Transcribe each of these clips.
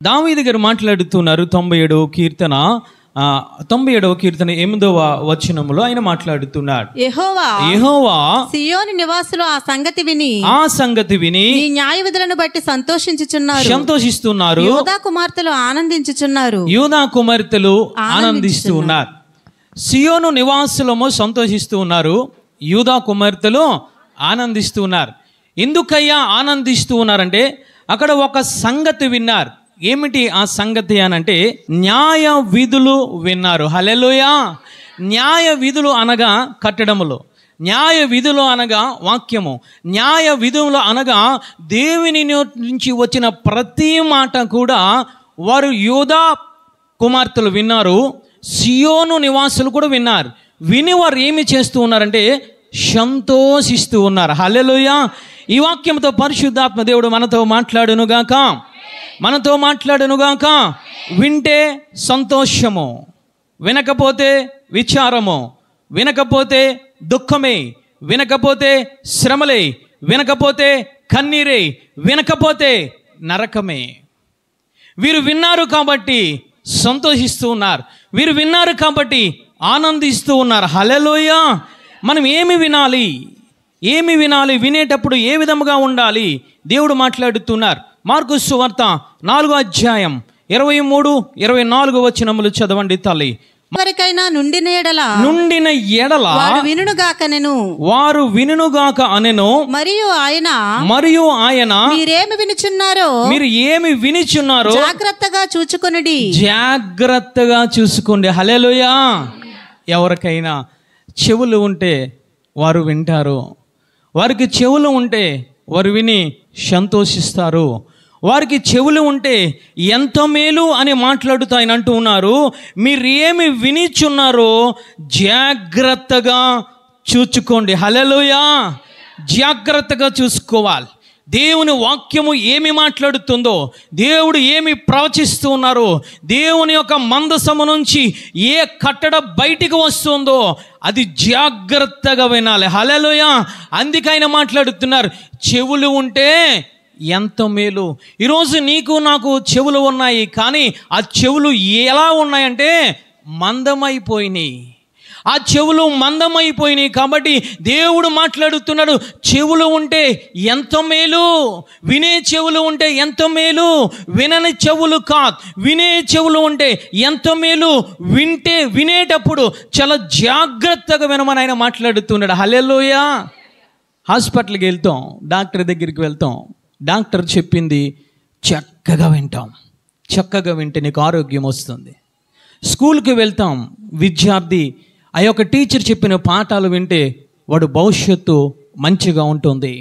దావీదు గారు మాట్లాడుతున్నారు 97వ కీర్తన 8వ వచనములో ఆయన మాట్లాడుతున్నాడు. యెహోవా సియోను నివాసులు ఆ సంగతి విని నీ న్యాయ విధులను బట్టి సంతోషిస్తున్నారు. యూదా కుమార్తెలు ఆనందించుచున్నారు. సియోను నివాసులము సంతోషిస్తూ ఉన్నారు, యూదా కుమార్తెలు ఆనందిస్తూ ఉన్నారు. ఎందుకయ్యా ఆనందిస్తూ ఉన్నారంటే అక్కడ ఒక సంగతి విన్నారు. ఏమిటి ఆ సంగతి అనంటే న్యాయ విధులు విన్నారు. హల్లెలూయా. న్యాయ విధులు అనగా కట్టడములు, న్యాయ విధులు అనగా వాక్యము, న్యాయ విధులు అనగా దేవుని నుంచి వచ్చిన ప్రతి మాట కూడా వారు యూదా కుమార్తెలు విన్నారు, సియోను నివాసులు కూడా విన్నారు. విని వారు ఏమి చేస్తూ ఉన్నారంటే సంతోషిస్తూ ఉన్నారు. హల్లెలూయా. ఈ వాక్యంతో పరిశుద్ధాత్మ దేవుడు మనతో మాట్లాడునుగాక. వింటే సంతోషము, వినకపోతే విచారము, వినకపోతే దుఃఖమే, వినకపోతే శ్రమలే, వినకపోతే కన్నీరే, వినకపోతే నరకమే. వీరు విన్నారు కాబట్టి సంతోషిస్తూ ఉన్నారు, వీరు విన్నారు కాబట్టి ఆనందిస్తూ ఉన్నారు. హల్లెలూయా. మనం ఏమి వినాలి, వినేటప్పుడు ఏ విధముగా ఉండాలి దేవుడు మాట్లాడుతున్నారు. మార్కు సువార్త 4వ అధ్యాయం 23-24 వచనములు చదవండి తల్లి. ఎవరికైనా నుండిన ఎడల వారు వినుగాక అనెను. మరియు ఆయన మీరు ఏమి వినుచున్నారో జాగ్రత్తగా చూసుకోండి. హల్లెలూయా. ఎవరికైనా చెవులు ఉంటే వారు వింటారు, వారికి చెవులు ఉంటే వారు విని సంతోషిస్తారు. వారికి చెవులు ఉంటే ఎంత మేలు అని మాట్లాడుతూ ఆయన అంటూ ఉన్నారు, మీరు ఏమి వినిచున్నారో జాగ్రత్తగా చూచుకోండి. హల్లెలూయా. జాగ్రత్తగా చూసుకోవాలి. దేవుని వాక్యము ఏమి మాట్లాడుతుందో, దేవుడు ఏమి ప్రవచిస్తూ ఉన్నారో, దేవుని యొక్క మందసము నుంచి ఏ కట్టడ బయటికి వస్తుందో అది జాగ్రత్తగా వినాలి. హల్లెలూయా. అందుకే ఆయన మాట్లాడుతున్నారు, చెవులు ఉంటే ఎంత మేలు. ఈరోజు నీకు నాకు చెవులు ఉన్నాయి, కానీ ఆ చెవులు ఎలా ఉన్నాయంటే మందమైపోయినాయి. ఆ చెవులు మందమైపోయినాయి కాబట్టి దేవుడు మాట్లాడుతున్నాడు, చెవులు ఉంటే ఎంత మేలు, వినే చెవులు ఉంటే ఎంత మేలు, వినని చెవులు కాదు, వినే చెవులు ఉంటే ఎంత మేలు. వినేటప్పుడు చాలా జాగ్రత్తగా వినమని ఆయన మాట్లాడుతున్నాడు. హల్లెలూయా. హాస్పిటల్కి వెళ్తాం, డాక్టర్ దగ్గరికి వెళ్తాం, డాక్టర్ చెప్పింది చక్కగా వింటే నీకు ఆరోగ్యం వస్తుంది. స్కూల్కి వెళ్తాం, విద్యార్థి ఆ యొక్క టీచర్ చెప్పిన పాఠాలు వింటే వాడు భవిష్యత్తు మంచిగా ఉంటుంది.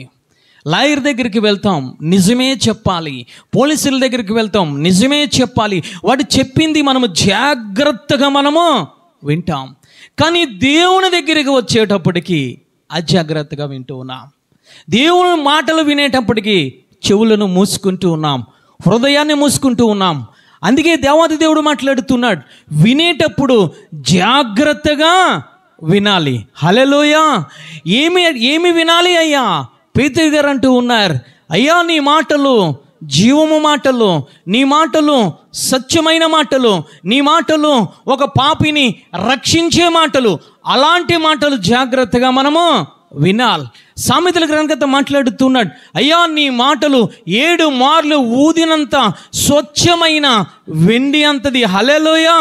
లాయర్ దగ్గరికి వెళ్తాం, నిజమే చెప్పాలి. పోలీసుల దగ్గరికి వెళ్తాం, నిజమే చెప్పాలి. వాడు చెప్పింది మనము జాగ్రత్తగా వింటాం. కానీ దేవుని దగ్గరికి వచ్చేటప్పటికి అజాగ్రత్తగా వింటూ ఉన్నాం. దేవుని మాటలు వినేటప్పటికి చెవులను మూసుకుంటూ ఉన్నాం, హృదయాన్ని మూసుకుంటూ ఉన్నాం. అందుకే దేవాది దేవుడు మాట్లాడుతున్నాడు, వినేటప్పుడు జాగ్రత్తగా వినాలి. హల్లెలూయా. ఏమి వినాలి అయ్యా? పేతురు గారు అంటూ ఉన్నారు, అయ్యా నీ మాటలు జీవము మాటలు, నీ మాటలు సత్యమైన మాటలు, నీ మాటలు ఒక పాపిని రక్షించే మాటలు. అలాంటి మాటలు జాగ్రత్తగా వినాలి. సామెతల గ్రంథకర్త మాట్లాడుతున్నాడు, అయ్యా నీ మాటలు 7 మార్లు ఊదినంత స్వచ్ఛమైన వెండి అంతది. హల్లెలూయా.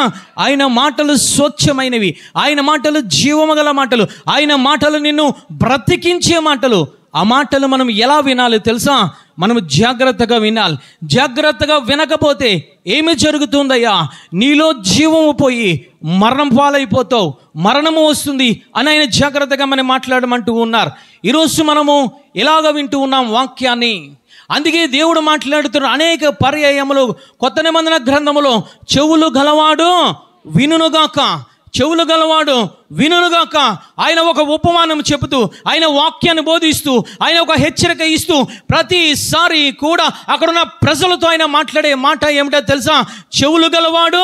ఆయన మాటలు స్వచ్ఛమైనవి, ఆయన మాటలు జీవము గల మాటలు, ఆయన మాటలు నిన్ను బ్రతికించే మాటలు. ఆ మాటలు మనం ఎలా వినాలి తెలుసా? మనము జాగ్రత్తగా వినాలి. జాగ్రత్తగా వినకపోతే ఏమి జరుగుతుందయ్యా? నీలో జీవము పోయి మరణం పాలైపోతావు, మరణము వస్తుంది అని ఆయన జాగ్రత్తగా మనం మాట్లాడమంటూ ఉన్నారు. ఈరోజు మనము ఎలాగ వింటూ ఉన్నాం వాక్యాన్ని. అందుకే దేవుడు మాట్లాడుతున్న అనేక పర్యాయములు కొత్త నిబంధన గ్రంథములో చెవులు గలవాడు వినుగాక, ఆయన ఒక ఉపమానం చెబుతూ, ఆయన వాక్యాన్ని బోధిస్తూ, ఆయన ఒక హెచ్చరిక ఇస్తూ ప్రతిసారి కూడా అక్కడున్న ప్రజలతో ఆయన మాట్లాడే మాట ఏమిటో తెలుసా? చెవులు గలవాడు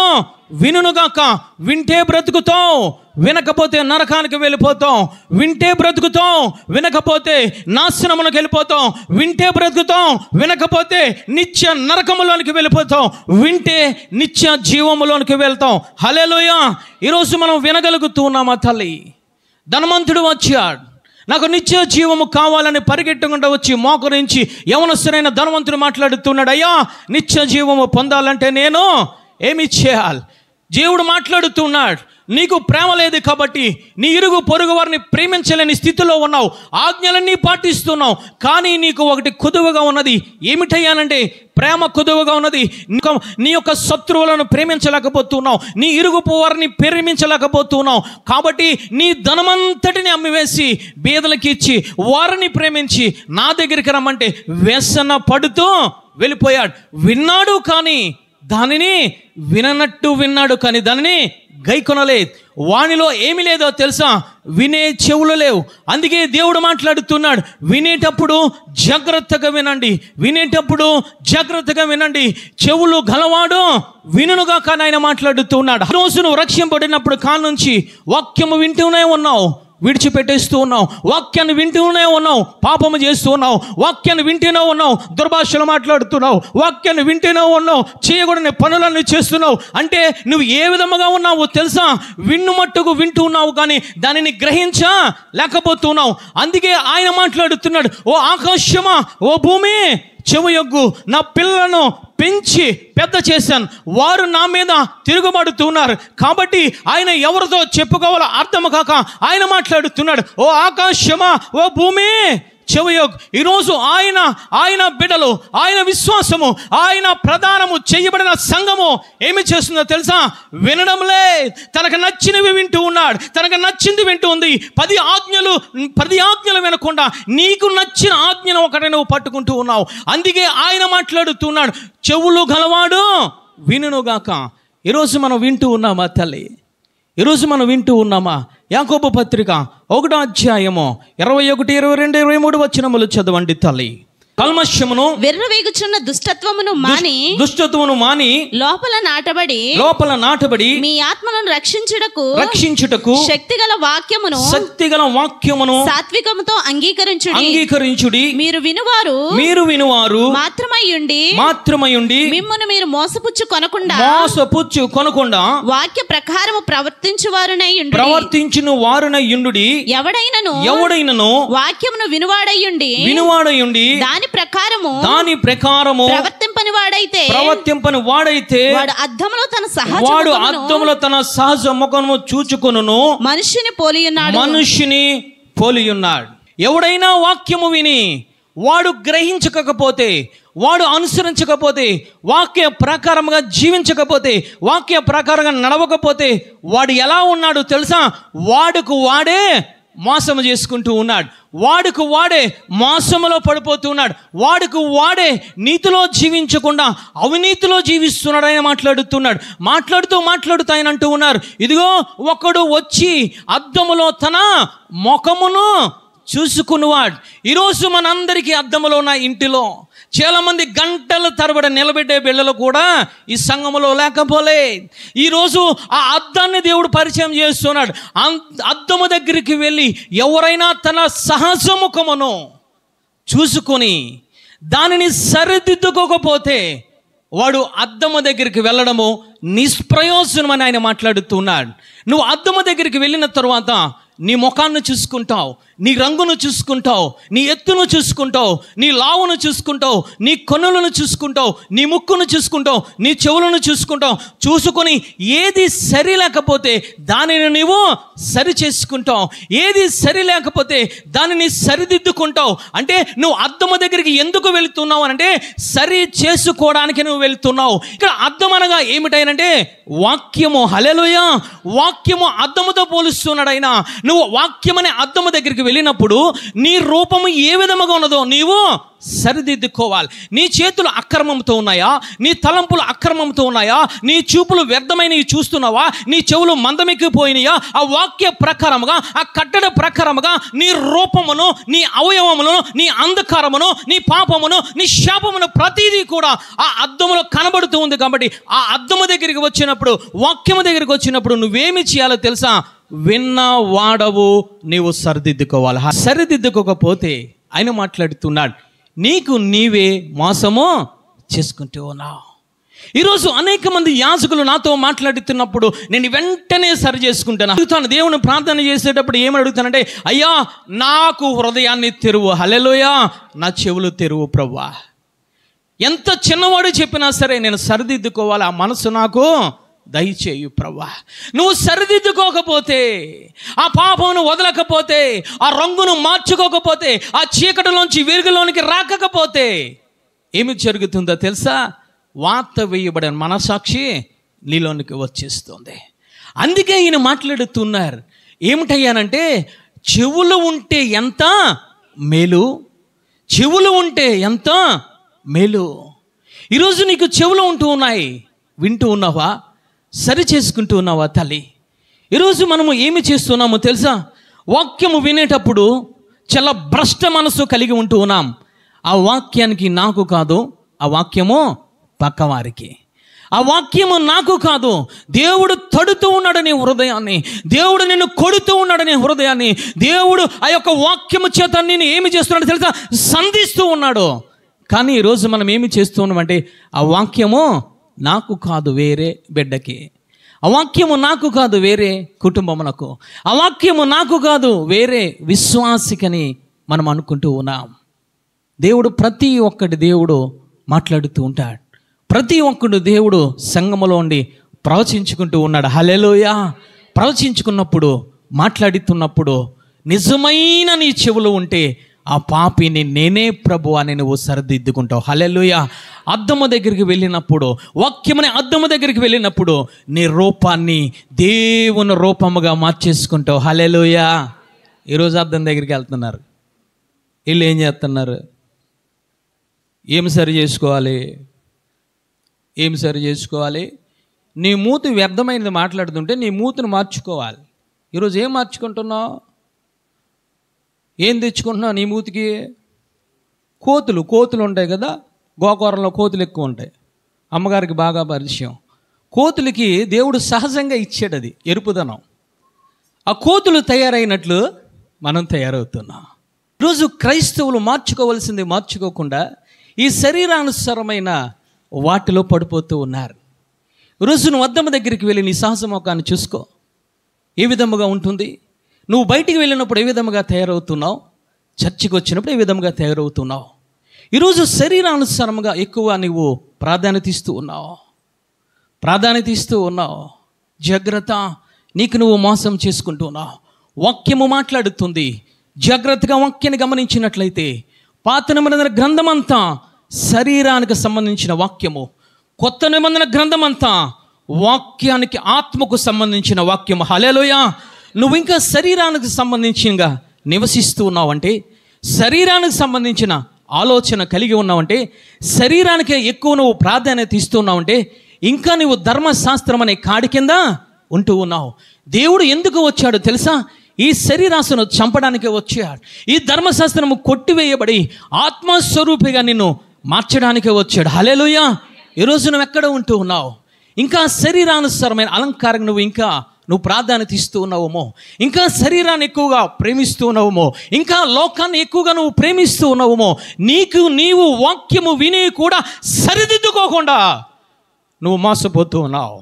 వినుగాక. వింటే బ్రతుకుతాం, వినకపోతే నరకానికి వెళ్ళిపోతాం. వింటే బ్రతుకుతాం, వినకపోతే నాశనములకు వెళ్ళిపోతాం. వింటే బ్రతుకుతాం, వినకపోతే నిత్య నరకములోనికి వెళ్ళిపోతాం. వింటే నిత్య జీవములోనికి వెళ్తాం. హల్లెలూయా. ఈరోజు మనం వినగలుగుతూ ఉన్నామా తల్లి? ధనవంతుడు వచ్చాడు, నాకు నిత్య జీవము కావాలని పరిగెట్టకుండా వచ్చి మోకరించి యవనస్తుడైన ధనవంతుడు మాట్లాడుతున్నాడు, అయ్యా నిత్య జీవము పొందాలంటే నేను ఏమి చేయాలి? దేవుడు మాట్లాడుతున్నాడు, నీకు ప్రేమ లేదు కాబట్టి నీ ఇరుగు పొరుగు వారిని ప్రేమించలేని స్థితిలో ఉన్నావు, ఆజ్ఞలన్నీ పాటిస్తున్నావు, కానీ నీకు ఒకటి కుదువగా ఉన్నది. ఏమిటయ్యానంటే ప్రేమ కుదువగా ఉన్నది. నీ యొక్క శత్రువులను ప్రేమించలేకపోతున్నావు, నీ ఇరుగు వారిని ప్రేమించలేకపోతున్నావు. కాబట్టి నీ ధనమంతటిని అమ్మివేసి బీదలకి ఇచ్చి వారిని ప్రేమించి నా దగ్గరికి రమ్మంటే వ్యసన పడుతూ వెళ్ళిపోయాడు. విన్నాడు కానీ దానిని విననట్టు విన్నాడు, కానీ దానిని గైకొనలేదు. వానిలో ఏమి లేదో తెలుసా? వినే చెవులు లేవు. అందుకే దేవుడు మాట్లాడుతున్నాడు, వినేటప్పుడు జాగ్రత్తగా వినండి, వినేటప్పుడు జాగ్రత్తగా వినండి. చెవులు గలవాడు వినుగా కానీ ఆయన మాట్లాడుతున్నాడు. ఆ రోజు నువ్వు రక్షింపబడినప్పుడు కానుంచి వాక్యము వింటూనే ఉన్నావు, విడిచిపెట్టేస్తూ ఉన్నావు. వాక్యాన్ని వింటూనే ఉన్నావు, పాపము చేస్తూ ఉన్నావు. వాక్యాన్ని వింటూనే ఉన్నావు, దుర్భాషలు మాట్లాడుతున్నావు. వాక్యాన్ని వింటూనే ఉన్నావు, చేయకూడని పనులన్నీ చేస్తున్నావు. అంటే నువ్వు ఏ విధముగా ఉన్నావు తెలుసా? విన్ను మట్టుకు వింటూ ఉన్నావు కానీ దానిని గ్రహించా లేకపోతున్నావు. అందుకే ఆయన మాట్లాడుతున్నాడు, ఓ ఆకాశమా, ఓ భూమి చెవియొగ్గు, నా పిల్లలను పెంచి పెద్ద చేశాను, వారు నా మీద తిరుగుబడుతున్నారు. కాబట్టి ఆయన ఎవరితో చెప్పుకోవాలో అర్థం కాక ఆయన మాట్లాడుతున్నాడు, ఓ ఆకాశమా, ఓ భూమి చెవియొగ్గు. ఈరోజు ఆయన బిడ్డలు, ఆయన విశ్వాసము, ఆయన ప్రధానము చేయబడిన సంఘము ఏమి చేస్తుందో తెలుసా? వినడంలే, తనకు నచ్చినవి వింటూ ఉన్నాడు, తనకు నచ్చింది వింటూ ఉంది. 10 ఆజ్ఞలు వినకుండా నీకు నచ్చిన ఆజ్ఞను ఒకటే నువ్వు పట్టుకుంటూ ఉన్నావు. అందుకే ఆయన మాట్లాడుతున్నాడు, చెవులు గలవాడు వినుగాక. ఈరోజు మనం వింటూ ఉన్నామా తల్లి? ఈరోజు మనం వింటూ ఉన్నామా? యాకోబు పత్రిక 1వ అధ్యాయము 21, 22, 23 వచనములు చదవండి తల్లి. కల్మషమును విర్రవీగుచున్న దుష్టత్వమును మాని లోపల నాటబడి మీ ఆత్మలను రక్షించుటకు శక్తిగల వాక్యమును సాత్వికముతో అంగీకరించుడి. మీరు వినువారు మాత్రమయ్యుండి మిమ్మును మీరు మోసపుచ్చు కొనకుండా వాక్య ప్రకారము ప్రవర్తించును వారునయ్యుండి. ఎవడైనను వాక్యమును వినువాడయ్యుండి దాని ప్రకారము ప్రవర్తింపని వాడైతే వాడు అద్దములో తన సహజ ముఖము చూచుకొనును, మనిషిని పోలియున్నాడు. ఎవడైనా వాక్యము విని వాడు గ్రహించకపోతే, వాడు అనుసరించకపోతే, వాక్య ప్రకారంగా జీవించకపోతే, వాక్య ప్రకారంగా నడవకపోతే వాడు ఎలా ఉన్నాడు తెలుసా? వాడుకు వాడే మోసము చేసుకుంటూ ఉన్నాడు, వాడుకు వాడే మోసములో పడిపోతున్నాడు, వాడుకు వాడే నీతిలో జీవించకుండా అవినీతిలో జీవిస్తున్నాడు. ఆయన మాట్లాడుతూ ఆయన అంటూ ఉన్నారు, ఇదిగో ఒకడు వచ్చి అద్దములో తన ముఖమును చూసుకున్నవాడు. ఈరోజు మనందరికీ అద్దములో ఉన్న ఇంటిలో చాలామంది గంటల తరబడి నిలబెట్టే బిళ్ళలు కూడా ఈ సంఘములో లేకపోలే. ఈరోజు ఆ అద్దాన్ని దేవుడు పరిచయం చేస్తున్నాడు. అద్దము దగ్గరికి వెళ్ళి ఎవరైనా తన సహజ ముఖమును చూసుకొని దానిని సరిదిద్దుకోకపోతే వాడు అద్దము దగ్గరికి వెళ్ళడము నిష్ప్రయోజనం అని ఆయన మాట్లాడుతున్నాడు. నువ్వు అద్దము దగ్గరికి వెళ్ళిన తర్వాత నీ ముఖాన్ని చూసుకుంటావు, నీ రంగును చూసుకుంటావు, నీ ఎత్తును చూసుకుంటావు, నీ లావును చూసుకుంటావు, నీ కన్నులను చూసుకుంటావు, నీ ముక్కును చూసుకుంటావు, నీ చెవులను చూసుకుంటావు. చూసుకొని ఏది సరి లేకపోతే దానిని నీవు సరి చేసుకుంటావు, ఏది సరి లేకపోతే దానిని సరిదిద్దుకుంటావు. అంటే నువ్వు అద్దము దగ్గరికి ఎందుకు వెళుతున్నావు అంటే సరి చేసుకోవడానికి నువ్వు వెళుతున్నావు. ఇక్కడ అద్దం అనగా ఏమిటైనంటే వాక్యము. హల్లెలూయా. వాక్యము అద్దముతో పోలుస్తున్నాడు ఆయన. నువ్వు వాక్యం అనే అద్దము దగ్గరికి వెళ్ళినప్పుడు నీ రూపము ఏ విధముగా ఉన్నదో నీవు సరిదిద్దుకోవాలి. నీ చేతులు అక్రమంతో ఉన్నాయా? నీ తలంపులు అక్రమంతో ఉన్నాయా? నీ చూపులు వ్యర్థమైనవి చూస్తున్నావా? నీ చెవులు మందమెక్కిపోయినాయా? ఆ వాక్య ప్రకారముగా, ఆ కట్టడ ప్రకారముగా నీ రూపమును, నీ అవయవమును, నీ అంధకారమును, నీ పాపమును, నీ శాపమును ప్రతిదీ కూడా ఆ అద్దములో కనబడుతూ ఉంది. కాబట్టి ఆ అద్దము దగ్గరికి వచ్చినప్పుడు, వాక్యము దగ్గరికి వచ్చినప్పుడు నువ్వేమి చేయాలో తెలుసా? విన్న వాడవు నీవు సరిదిద్దుకోవాలి. సరిదిద్దుకోకపోతే ఆయన మాట్లాడుతున్నాడు, నీకు నీవే మోసము చేసుకుంటూ ఉన్నావు. ఈరోజు అనేక మంది యాజకులు నాతో మాట్లాడుతున్నప్పుడు నేను వెంటనే సరి చేసుకుంటాను. అడుగుతాను, దేవుని ప్రార్థన చేసేటప్పుడు ఏమని అడుగుతానంటే, అయ్యా నాకు హృదయాన్ని తెరువు, హల్లెలూయా, నా చెవులు తెరువు ప్రభువా. ఎంత చిన్నవాడు చెప్పినా సరే నేను సరిదిద్దుకోవాలి, ఆ మనసు నాకు దయచేయు ప్రభువా. నువ్వు సరిదిద్దుకోకపోతే, ఆ పాపమును వదలకపోతే, ఆ రంగును మార్చుకోకపోతే, ఆ చీకటిలోంచి వెలుగులోనికి రాకపోతే ఏమి జరుగుతుందో తెలుసా? వాత వేయబడిన మనసాక్షి నీలోనికి వచ్చేస్తుంది. అందుకే ఈయన మాట్లాడుతున్నారు, ఏమిటయ్యానంటే చెవులు ఉంటే ఎంత మేలు, చెవులు ఉంటే ఎంత మేలు. ఈరోజు నీకు చెవులు ఉంటూ ఉన్నాయి, వింటూ ఉన్నావా? సరి చేసుకుంటూ ఉన్నావా తల్లి? ఈరోజు మనము ఏమి చేస్తున్నామో తెలుసా? వాక్యము వినేటప్పుడు చాలా భ్రష్ట మనసు కలిగి ఉంటూ ఉన్నాం. ఆ వాక్యానికి నాకు కాదు, ఆ వాక్యము పక్కవారికి. ఆ వాక్యము నాకు కాదు, దేవుడు తడుతూ ఉన్నాడు నీ హృదయాన్ని, దేవుడు నిన్ను కొడుతూ ఉన్నాడు నీ హృదయాన్ని, దేవుడు ఆ యొక్క వాక్యము చేత నేను ఏమి చేస్తున్నాడు తెలుసా? సంధిస్తూ ఉన్నాడు. కానీ ఈరోజు మనం ఏమి చేస్తూ ఉన్నామంటే, ఆ వాక్యము నాకు కాదు వేరే బిడ్డకి, ఆ వాక్యము నాకు కాదు వేరే కుటుంబమునకు, ఆ వాక్యము నాకు కాదు వేరే విశ్వాసికని మనం అనుకుంటూ ఉన్నాం. దేవుడు ప్రతి ఒక్కటి దేవుడు మాట్లాడుతూ ఉంటాడు. ప్రతి ఒక్కడు దేవుడు సంఘములో ఉండి ప్రవచించుకుంటూ ఉన్నాడు. హల్లెలూయా. ప్రవచించుకున్నప్పుడు, మాట్లాడుతున్నప్పుడు నిజమైన నీ చెవులు ఉంటే ఆ పాపిని నేనే ప్రభు అని నువ్వు సరిదిద్దుకుంటావు. హల్లెలూయా. అద్దము దగ్గరికి వెళ్ళినప్పుడు, వాక్యమనే అద్దము దగ్గరికి వెళ్ళినప్పుడు నీ రూపాన్ని దేవుని రూపముగా మార్చేసుకుంటావు. హల్లెలూయా. ఈరోజు అద్దం దగ్గరికి వెళ్తున్నారు, వీళ్ళు ఏం చేస్తున్నారు? ఏమి సరి చేసుకోవాలి? ఏమి సరి చేసుకోవాలి? నీ మూతి వ్యర్థమైనది మాట్లాడుతుంటే నీ మూతిని మార్చుకోవాలి. ఈరోజు ఏం మార్చుకుంటున్నావు? ఏం తెచ్చుకుంటున్నావు నీ మూతికి? కోతులు ఉంటాయి కదా, గోకూరంలో కోతులు ఎక్కువ ఉంటాయి. అమ్మగారికి బాగా పరిచయం. కోతులకి దేవుడు సహజంగా ఇచ్చాడు అది ఎరుపుదనం. ఆ కోతులు తయారైనట్లు మనం తయారవుతున్నాం. ఈరోజు క్రైస్తవులు మార్చుకోవాల్సింది మార్చుకోకుండా ఈ శరీరానుసారమైన వాటిలో పడిపోతూ ఉన్నారు. ఈరోజు నువ్వు అద్దం దగ్గరికి వెళ్ళి నీ సహజముఖాన్ని చూసుకో, ఏ విధముగా ఉంటుంది? నువ్వు బయటికి వెళ్ళినప్పుడు ఏ విధముగా తయారవుతున్నావు? చర్చికి వచ్చినప్పుడు ఏ విధముగా తయారవుతున్నావు? ఈరోజు శరీరానుసారముగా ఎక్కువ నువ్వు ప్రాధాన్యత ఇస్తూ ఉన్నావు. జాగ్రత్త, నీకు నువ్వు మోసం చేసుకుంటూ ఉన్నావు. వాక్యము మాట్లాడుతుంది. జాగ్రత్తగా వాక్యాన్ని గమనించినట్లయితే పాత నిబంధన గ్రంథమంతా శరీరానికి సంబంధించిన వాక్యము, కొత్త నిబంధన గ్రంథమంతా వాక్యానికి, ఆత్మకు సంబంధించిన వాక్యము. హల్లెలూయా. నువ్వు ఇంకా శరీరానికి సంబంధించినగా నివసిస్తూ ఉన్నావంటే, శరీరానికి సంబంధించిన ఆలోచన కలిగి ఉన్నావంటే, శరీరానికే ఎక్కువ నువ్వు ప్రాధాన్యత ఇస్తున్నావంటే, ఇంకా నువ్వు ధర్మశాస్త్రం అనే కాడి కింద ఉంటూ ఉన్నావు. దేవుడు ఎందుకు వచ్చాడో తెలుసా? ఈ శరీరాశను చంపడానికే వచ్చాడు. ఈ ధర్మశాస్త్రము కొట్టివేయబడి ఆత్మస్వరూపిగా నిన్ను మార్చడానికే వచ్చాడు. హల్లెలూయా. ఈరోజు నువ్వు ఎక్కడ ఉంటూ ఉన్నావు? ఇంకా శరీరానుసారమైన అలంకారం నువ్వు ప్రాధాన్యత ఇస్తూ ఉన్నావేమో, ఇంకా శరీరాన్ని ఎక్కువగా ప్రేమిస్తూ ఉన్నావేమో, ఇంకా లోకాన్ని ఎక్కువగా నువ్వు ప్రేమిస్తూ ఉన్నావేమో. నీవు వాక్యము విని కూడా సరిదిద్దుకోకుండా నువ్వు మోసపోతూ ఉన్నావు.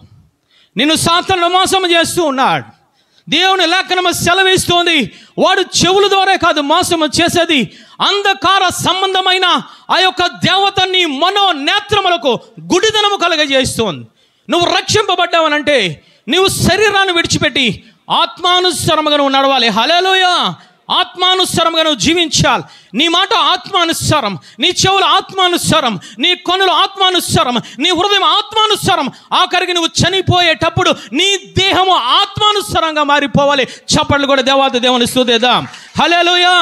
నిన్ను సాతానుడు మోసం చేస్తూ ఉన్నాడు. దేవుని లేఖనము సెలవిస్తోంది, వాడు చెవుల ద్వారా కాదు మోసము చేసేది, అంధకార సంబంధమైన ఆ యొక్క దేవత నీ మనోనేత్రములకు గుడిదనము కలుగజేస్తోంది. నువ్వు రక్షింపబడ్డావనంటే నువ్వు శరీరాన్ని విడిచిపెట్టి ఆత్మానుసారముగా నువ్వు నడవాలి. హల్లెలూయా. ఆత్మానుసారంగా నువ్వు జీవించాలి. నీ మాట ఆత్మానుసారం, నీ చెవులు ఆత్మానుసారం, నీ కన్నులు ఆత్మానుసారం, నీ హృదయం ఆత్మానుసారం. ఆఖరికి నువ్వు చనిపోయేటప్పుడు నీ దేహము ఆత్మానుసారంగా మారిపోవాలి. చప్పట్లు కూడా దేవుని స్తుతిద్దాం. హల్లెలూయా.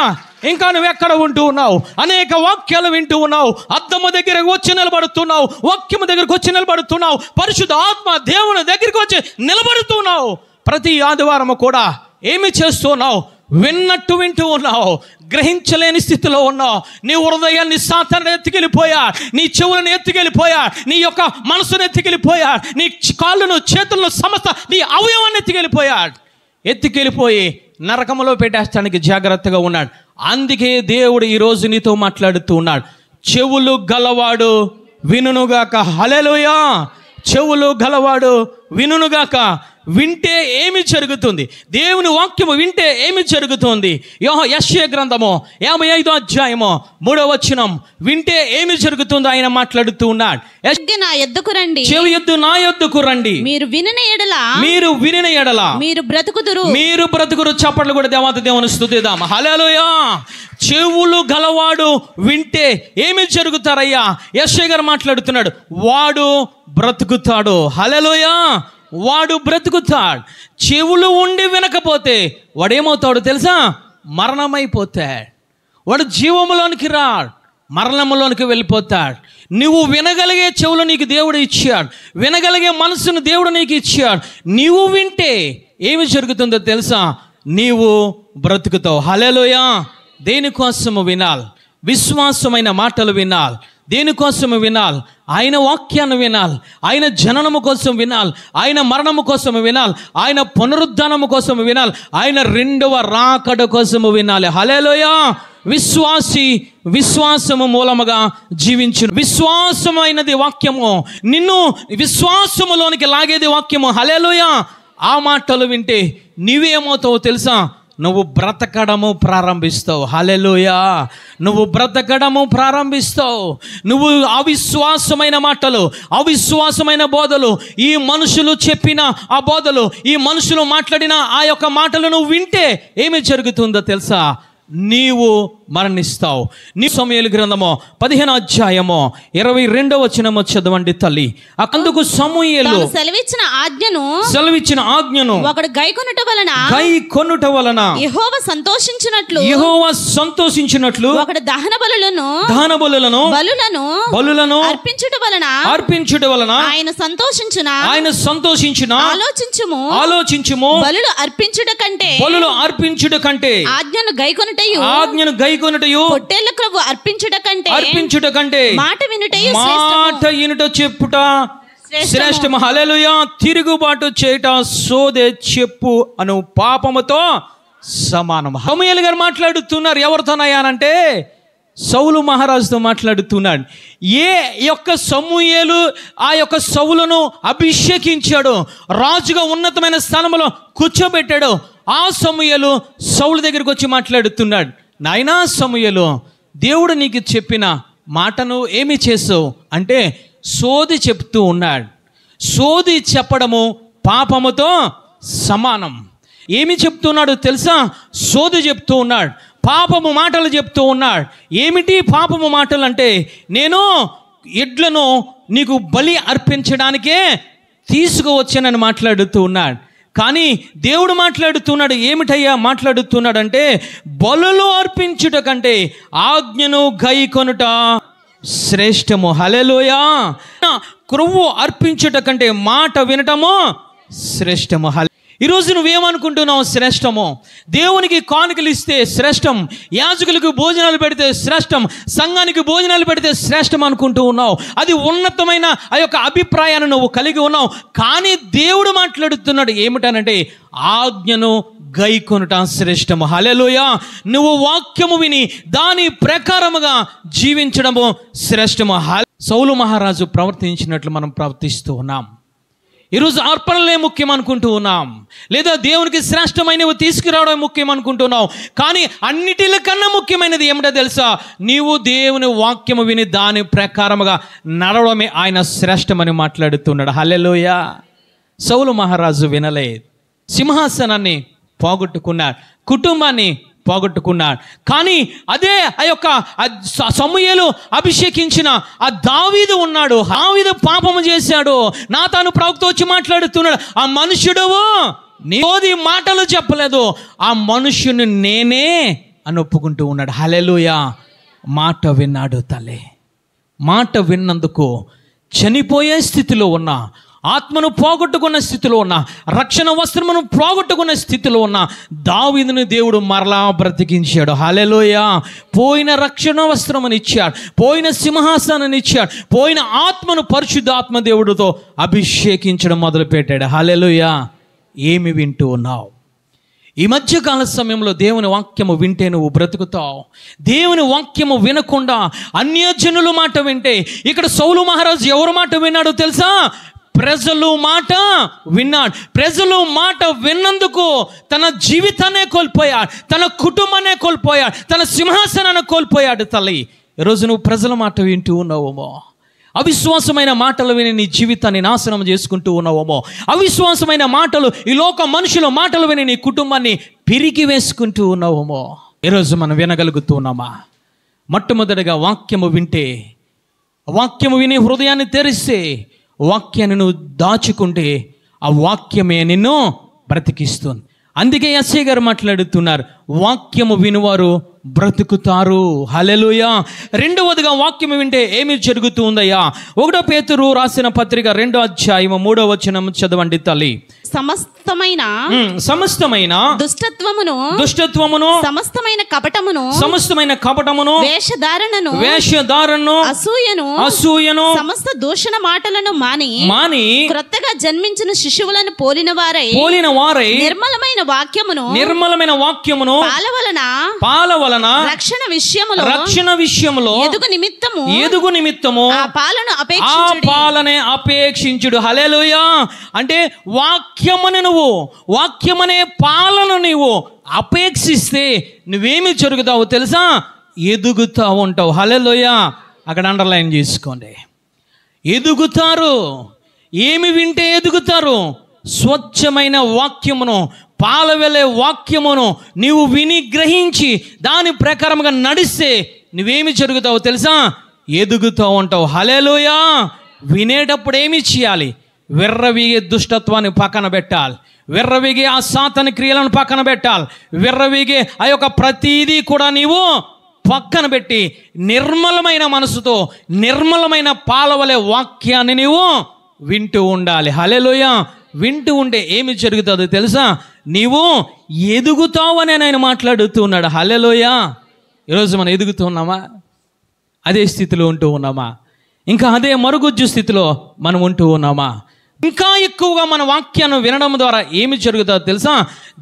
ఇంకా నువ్వు ఎక్కడ ఉంటూ ఉన్నావు? అనేక వాక్యాలు వింటూ ఉన్నావు, అద్దము దగ్గరకు వచ్చి నిలబడుతున్నావు, వాక్యము దగ్గరకు వచ్చి నిలబడుతున్నావు, పరిశుద్ధ ఆత్మ దేవుని దగ్గరికి వచ్చి నిలబడుతున్నావు. ప్రతి ఆదివారము కూడా ఏమి చేస్తున్నావు? విన్నట్టు వింటూ ఉన్నావు, గ్రహించలేని స్థితిలో ఉన్నావు. నీ హృదయాన్ని సాతానుడు ఎత్తుకెళ్ళిపోయా, నీ చెవులను ఎత్తుకెళ్ళిపోయా, నీ యొక్క మనసును ఎత్తుకెళ్ళిపోయా, నీ కాళ్ళను చేతులను సమస్త నీ అవయవాన్ని ఎత్తుకెళ్ళిపోయి నరకములో పెట్టేస్తానికి జాగ్రత్తగా ఉన్నాడు. అందుకే దేవుడు ఈరోజు నీతో మాట్లాడుతూ ఉన్నాడు. చెవులు గలవాడు వినుగాక. హల్లెలూయా. చెవులు గలవాడు వినుగాక. వింటే ఏమి జరుగుతుంది? దేవుని వాక్యము వింటే ఏమి జరుగుతుంది? యెషయా గ్రంథము 55వ అధ్యాయము 3వ వచనం. వింటే ఏమి జరుగుతుందో ఆయన మాట్లాడుతూ ఉన్నాడు. నా యొద్దకు రండి, చెవి యొద్దు నా యొద్దకు రండి, మీరు వినిన ఎడల మీరు బ్రతుకురు. చప్పట్లు కూడా దేవాది దేవుని స్తుతిద్దాం. హల్లెలూయా. చెవులు గలవాడు వింటే ఏమి జరుగుతారయ్యా? యెషయా గారు మాట్లాడుతున్నాడు, వాడు బ్రతుకుతాడు. హల్లెలూయా. వాడు బ్రతుకుతాడు. చెవులు ఉండి వినకపోతే వాడేమవుతాడు తెలుసా? మరణమైపోతాడు. వాడు జీవములోనికి రాడు, మరణములోనికి వెళ్ళిపోతాడు. నువ్వు వినగలిగే చెవులు నీకు దేవుడు ఇచ్చాడు, వినగలిగే మనసును దేవుడు నీకు ఇచ్చాడు. నీవు వింటే ఏమి జరుగుతుందో తెలుసా? నీవు బ్రతుకుతావు. హల్లెలూయా. దేనికోసము వినాలి? విశ్వాసమైన మాటలు వినాలి. దేనికోసము వినాలి? ఆయన వాక్యాన్ని వినాలి, ఆయన జననము కోసం వినాలి, ఆయన మరణము కోసము వినాలి, ఆయన పునరుద్ధానము కోసము వినాలి, ఆయన రెండవ రాకడ కోసము వినాలి. హల్లెలూయా. విశ్వాసి విశ్వాసము మూలముగా జీవించు. విశ్వాసమైనది వాక్యము, నిన్ను విశ్వాసములోనికి లాగేది వాక్యము. హల్లెలూయా. ఆ మాటలు వింటే నీవేమవుతావో తెలుసా? నువ్వు బ్రతకడము ప్రారంభిస్తావు. హల్లెలూయా. నువ్వు బ్రతకడము ప్రారంభిస్తావు. నువ్వు అవిశ్వాసమైన మాటలు, అవిశ్వాసమైన బోధలు, ఈ మనుషులు చెప్పిన ఆ బోధలు, ఈ మనుషులు మాట్లాడిన ఆ యొక్క మాటలు నువ్వు వింటే ఏమి జరుగుతుందో తెలుసా? నీవు మరణిస్తావు. నీ సమూయేలు గ్రంథము 15వ అధ్యాయము 22వ వచనము చదవండి తల్లి. అందుకు సమూయేలు సెలవిచ్చిన ఆజ్ఞను ఒకడు గైకొనుట వలన యెహోవా సంతోషించినట్లు ఒకడు దహన బలులను అర్పించుట వలన ఆయన సంతోషించున. ఆలోచించుము. బలులు అర్పించుట కంటే ఆజ్ఞను గైకొనుటయు పొట్టేళ్ల క్రొవ్వు అర్పించుట కంటే మాట వినుట చెప్పుట శ్రేష్టము. హల్లెలూయా. తిరుగుబాటు చేయుట సోదే చెప్పు అను పాపముతో సమానం. సమూయేలు గారు మాట్లాడుతున్నారు. ఎవరితోనయ్యానంటే సౌలు మహారాజుతో మాట్లాడుతున్నాడు. ఏ యొక్క సమూయేలు ఆ యొక్క సౌలును అభిషేకించాడు, రాజుగా ఉన్నతమైన స్థానంలో కూర్చోబెట్టాడు, ఆ సమూయేలు సౌలు దగ్గరికి వచ్చి మాట్లాడుతున్నాడు. నాయనా సమూయేలు, దేవుడు నీకు చెప్పిన మాటను ఏమి చేసావు అంటే సోది చెప్తూ ఉన్నాడు. సోది చెప్పడము పాపముతో సమానం. ఏమి చెప్తున్నాడు తెలుసా? సోది చెప్తూ ఉన్నాడు, పాపము మాటలు చెప్తూ ఉన్నాడు. ఏమిటి పాపము మాటలు అంటే, నేను ఎడ్లను నీకు బలి అర్పించడానికే తీసుకువచ్చానని మాట్లాడుతూ ఉన్నాడు. కానీ దేవుడు మాట్లాడుతున్నాడు. ఏమిటయ్యా మాట్లాడుతున్నాడంటే, బలులు అర్పించుట కంటే ఆజ్ఞను గైకొనుట శ్రేష్టము. హల్లెలూయా. క్రొవ్వు అర్పించుట కంటే మాట వినటము శ్రేష్టము. ఈరోజు నువ్వేమనుకుంటున్నావు? శ్రేష్టము. దేవునికి కానుకలు ఇస్తే శ్రేష్టం, యాజకులకు భోజనాలు పెడితే శ్రేష్టం, సంఘానికి భోజనాలు పెడితే శ్రేష్టం అనుకుంటూ ఉన్నావు. అది ఉన్నతమైన ఆ యొక్క అభిప్రాయాన్ని నువ్వు కలిగి ఉన్నావు. కానీ దేవుడు మాట్లాడుతున్నాడు ఏమిటనంటే, ఆజ్ఞను గైకొనుట శ్రేష్టము. హల్లెలూయా. నువ్వు వాక్యము విని దాని ప్రకారముగా జీవించడము శ్రేష్టము. సౌలు మహారాజు ప్రవర్తించినట్లు మనం ప్రవర్తిస్తూ ఉన్నాం. ఈరోజు అర్పణలే ముఖ్యం అనుకుంటూ ఉన్నాం, లేదా దేవునికి శ్రేష్టమైనవి తీసుకురావడం ముఖ్యం అనుకుంటున్నావు. కానీ అన్నిటికన్నా ముఖ్యమైనది ఏమిటో తెలుసా? నీవు దేవుని వాక్యము విని దాని ప్రకారముగా నడవడమే ఆయన శ్రేష్టమని మాట్లాడుతున్నాడు. హల్లెలూయా. సౌలు మహారాజు వినలేదు, సింహాసనాన్ని పోగొట్టుకున్నాడు, కుటుంబాన్ని పోగొట్టుకున్నాడు. కానీ అదే ఆ యొక్క సమూయేలు అభిషేకించిన ఆ దావీదు ఉన్నాడు. దావీదు పాపము చేశాడు. నాతాను ప్రవక్త వచ్చి మాట్లాడుతున్నాడు, ఆ మనుష్యుడు నీది మాటలు చెప్పలేదు, ఆ మనుష్యుని నేనే అని ఒప్పుకుంటూ ఉన్నాడు. హల్లెలూయా. మాట విన్నాడు తల్లి. మాట విన్నందుకు చనిపోయే స్థితిలో ఉన్న, ఆత్మను పోగొట్టుకున్న స్థితిలో ఉన్న, రక్షణ వస్త్రమును పోగొట్టుకున్న స్థితిలో ఉన్న దావీదుని దేవుడు మరలా బ్రతికించాడు. హల్లెలూయా. పోయిన రక్షణ వస్త్రముని ఇచ్చాడు, పోయిన సింహాసనాన్ని ఇచ్చాడు, పోయిన ఆత్మను పరిశుద్ధాత్మ దేవుడితో అభిషేకించడం మొదలుపెట్టాడు. హల్లెలూయా. ఏమి వింటూ ఉన్నావు? ఈ మధ్యకాల సమయంలో దేవుని వాక్యము వింటే నువ్వు బ్రతుకుతావు. దేవుని వాక్యము వినకుండా అన్యజనుల మాట వింటే, ఇక్కడ సౌలు మహారాజు ఎవరి మాట విన్నాడో తెలుసా? ప్రజలు మాట విన్నాడు. ప్రజలు మాట విన్నందుకు తన జీవితాన్నే కోల్పోయాడు, తన కుటుంబాన్నే కోల్పోయాడు, తన సింహాసనాన్ని కోల్పోయాడు. తల్లి, ఈరోజు నువ్వు ప్రజల మాట వింటూ ఉన్నావేమో, అవిశ్వాసమైన మాటలు విని నీ జీవితాన్ని నాశనం చేసుకుంటూ ఉన్నావేమో, అవిశ్వాసమైన మాటలు, ఈ లోక మనుషుల మాటలు విని నీ కుటుంబాన్ని పిరికి వేసుకుంటూ ఉన్నావేమో. ఈరోజు మనం వినగలుగుతూ ఉన్నామా? మొట్టమొదటిగా వాక్యము వింటే, వాక్యము విని హృదయాన్ని తెరిస్తే, వాక్యాన్ని నువ్వు దాచుకుంటే ఆ వాక్యమే నిన్ను బ్రతికిస్తుంది. అందుకే యెషయా గారు మాట్లాడుతున్నారు, వాక్యము వినువారు బ్రతుకుతారు. హల్లెలూయా. రెండవదిగా వాక్యము వింటే ఏమి జరుగుతూ ఉందయ్యా? 1 పేతురు రాసిన పత్రిక 2వ అధ్యాయము 3వ వచనం చదవండి తల్లి. సమస్తమైన దుష్టత్వమును సమస్తమైన కపటమును వేషధారణను అసూయను సమస్త దూషణ మాటలను మాని క్రొత్తగా జన్మించిన శిశువులను పోలిన వారై నిర్మలమైన వాక్యమును పాల వలన రక్షణ విషయములో ఎదుగు నిమిత్తము ఆ పాలనే అపేక్షించుడు. హల్లెలూయా. అంటే వాక్యమనే పాలను నీవు అపేక్షిస్తే నువ్వేమి జరుగుతావో తెలుసా? ఎదుగుతా ఉంటావు. హల్లెలూయా. అక్కడ అండర్లైన్ చేసుకోండి. ఎదుగుతారు. ఏమి వింటే ఎదుగుతారు? స్వచ్ఛమైన వాక్యమును, పాలవెలే వాక్యమును నీవు విని గ్రహించి దాని ప్రకారంగా నడిస్తే నువ్వేమి జరుగుతావో తెలుసా? ఎదుగుతూ ఉంటావు. హల్లెలూయా. వినేటప్పుడు ఏమి చేయాలి? విర్రవీగే దుష్టత్వాన్ని పక్కన పెట్టాలి, విర్రవీగే ఆ సాతాను క్రియలను పక్కన పెట్టాలి, విర్రవీగే ఆ యొక్క ప్రతీదీ కూడా నీవు పక్కన పెట్టి నిర్మలమైన మనసుతో, నిర్మలమైన పాలవలే వాక్యాన్ని నీవు వింటూ ఉండాలి. హల్లెలూయా. వింటూ ఉంటే ఏమి జరుగుతుందో తెలుసా? నీవు ఎదుగుతావు అని ఆయన మాట్లాడుతూ ఉన్నాడు. హల్లెలూయా. ఈరోజు మనం ఎదుగుతూ ఉన్నామా? అదే స్థితిలో ఉంటూ ఉన్నామా? ఇంకా అదే మరుగుజ్జు స్థితిలో మనం ఉంటూ ఉన్నామా? ఇంకా ఎక్కువగా మన వాక్యాన్ని వినడం ద్వారా ఏమి జరుగుతుందో తెలుసా?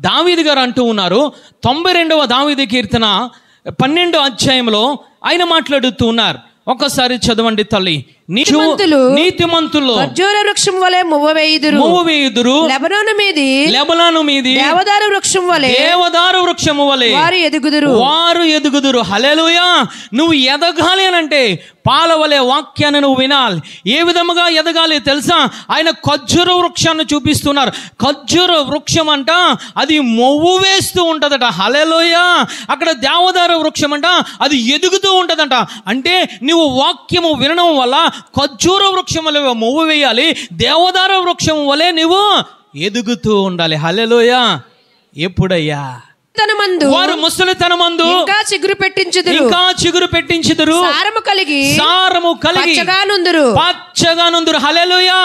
దావీదు గారు అంటూ ఉన్నారు, 92వ దావీదు కీర్తన 12వ అధ్యాయంలో ఆయన మాట్లాడుతూ ఉన్నారు. ఒక్కసారి చదవండి తల్లి. నీతిమంతులు ఖర్జూర వృక్షం వలె మువ్వవేయుదురు, లెబనోను మీది దేవదారు వృక్షము వలె వారు ఎదుగుదురు. హల్లెలూయా. నువ్వు ఎదగాలి అని అంటే పాలవలే వాక్యాన్ని నువ్వు వినాలి. ఏ విధముగా ఎదగాలి తెలుసా? ఆయన ఖర్జూర వృక్షాన్ని చూపిస్తున్నారు. ఖర్జూర వృక్షం అంట అది మొవ్వు వేస్తూ ఉంటుందట. హల్లెలూయా. అక్కడ దేవదారు వృక్షం అంట అది ఎదుగుతూ ఉంటుందంట. అంటే నువ్వు వాక్యము వినడం వల్ల ఖర్జూర వృక్షం వలె మొవ్వు వేయాలి, దేవదార వృక్షం వలె నువ్వు ఎదుగుతూ ఉండాలి. హల్లెలూయా. ఎప్పుడయ్యా? వారు ముసలితనమందు ఇంకా చిగురు పెట్టించుదురు, సారము కలిగి పచ్చగా నుందురు. హల్లెలూయా.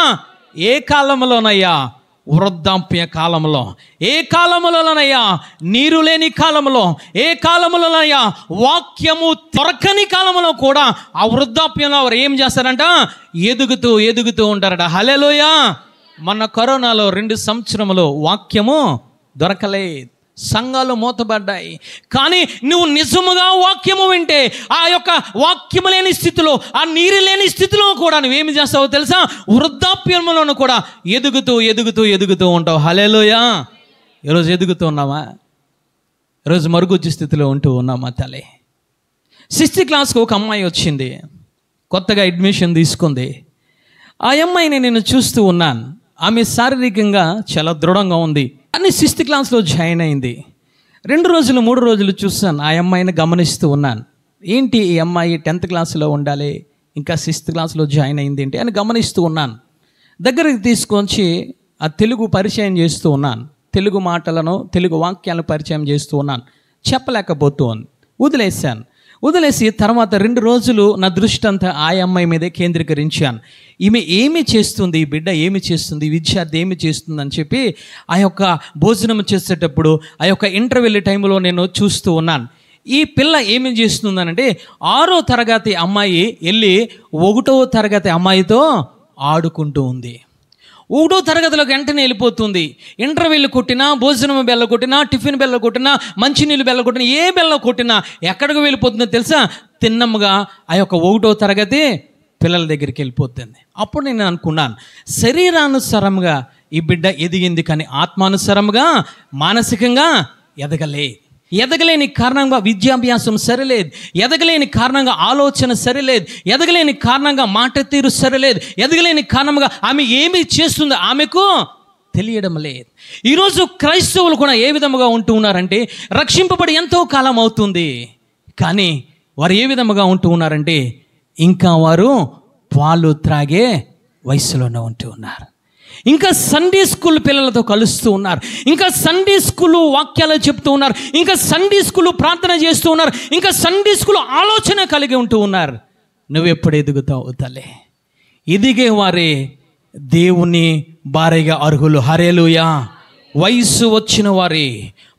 ఏ కాలంలోనయ్యా? వృద్ధాప్య కాలంలో. ఏ కాలంలోనయ్యా? నీరు లేని కాలంలో. ఏ కాలంలోనయ్యా? వాక్యము దొరకని కాలంలో కూడా ఆ వృద్ధాప్యంలో వారు ఏం చేస్తారంట? ఎదుగుతూ ఉంటారట. హల్లెలూయా. మొన్న కరోనాలో 2 సంవత్సరములు వాక్యము దొరకలేదు, సంఘాలు మూతబడ్డాయి. కానీ నువ్వు నిజముగా వాక్యము వింటే ఆ యొక్క వాక్యము లేని స్థితిలో, ఆ నీరు లేని స్థితిలో కూడా నువ్వేమి చేస్తావో తెలుసా? వృద్ధాప్యంలోనూ కూడా ఎదుగుతూ ఉంటావు. హల్లెలూయా. ఈరోజు ఎదుగుతూ ఉన్నామా? ఈరోజు మరుగుజ్జు స్థితిలో ఉంటూ ఉన్నామా తల్లి? 6th క్లాస్కి ఒక అమ్మాయి వచ్చింది, కొత్తగా అడ్మిషన్ తీసుకుంది. ఆ అమ్మాయిని నేను చూస్తూ ఉన్నాను. ఆమె శారీరకంగా చాలా దృఢంగా ఉంది. కానీ 6th క్లాస్లో జాయిన్ అయింది. 2 రోజులు 3 రోజులు చూస్తాను. ఆ అమ్మాయిని గమనిస్తూ ఉన్నాను. ఏంటి ఈ అమ్మాయి 10th క్లాస్లో ఉండాలి, ఇంకా 6th క్లాస్లో జాయిన్ అయింది ఏంటి అని గమనిస్తూ ఉన్నాను. దగ్గరికి తీసుకొచ్చి ఆ తెలుగు పరిచయం చేస్తూ ఉన్నాను. తెలుగు మాటలను, తెలుగు వాక్యాలను పరిచయం చేస్తూ ఉన్నాను. చెప్పలేకపోతుంది. వదిలేసి తర్వాత 2 రోజులు నా దృష్టి అంతా ఆ అమ్మాయి మీదే కేంద్రీకరించాను. ఈమె ఏమి చేస్తుంది, ఈ బిడ్డ ఏమి చేస్తుంది, ఈ విద్యార్థి ఏమి చేస్తుంది అని చెప్పి ఆ యొక్క భోజనం చేసేటప్పుడు ఆ యొక్క ఇంటర్వెల్ టైంలో నేను చూస్తూ ఉన్నాను. ఈ పిల్ల ఏమి చేస్తుందనంటే 6వ తరగతి అమ్మాయి వెళ్ళి 1వ తరగతి అమ్మాయితో ఆడుకుంటూ ఉంది. 1వ తరగతిలోకి వెంటనే వెళ్ళిపోతుంది. ఇంటర్వెల్ కొట్టినా, భోజనం బెల్ల కొట్టినా, టిఫిన్ బెల్ల కొట్టినా, మంచినీళ్ళు బెల్ల కొట్టినా, ఏ బెల్ల కొట్టినా ఎక్కడికి వెళ్ళిపోతుందో తెలుసా? తిన్నమ్మగా ఆ యొక్క 1వ తరగతి పిల్లల దగ్గరికి వెళ్ళిపోతుంది. అప్పుడు నేను అనుకున్నాను, శరీరానుసారంగా ఈ బిడ్డ ఎదిగింది, కానీ ఆత్మానుసారంగా మానసికంగా ఎదగలేని కారణంగా విద్యాభ్యాసం సరిలేదు, ఎదగలేని కారణంగా ఆలోచన సరిలేదు, ఎదగలేని కారణంగా మాట తీరు సరిలేదు, ఎదగలేని కారణంగా ఆమె ఏమి చేస్తుందో ఆమెకు తెలియడం లేదు. ఈరోజు క్రైస్తవులు కూడా ఏ విధముగా ఉంటూ ఉన్నారంటే, రక్షింపబడి ఎంతో కాలం అవుతుంది, కానీ వారు ఏ విధముగా ఉంటూ ఉన్నారంటే ఇంకా వారు పాలు త్రాగే వయసులోనే ఉంటూ ఉన్నారు. ఇంకా సండే స్కూల్ పిల్లలతో కలుస్తూ ఉన్నారు, ఇంకా సండే స్కూల్ వాక్యాలు చెప్తూ ఉన్నారు, ఇంకా సండే స్కూల్ ప్రార్థన చేస్తూ ఉన్నారు, ఇంకా సండే స్కూల్ ఆలోచన కలిగి ఉంటూ ఉన్నారు. నువ్వెప్పుడు ఎదుగుతావు తల్లి? ఎదిగే వారే దేవుని భార్యగా అర్హులు. హల్లెలూయా. వయసు వచ్చిన వారే,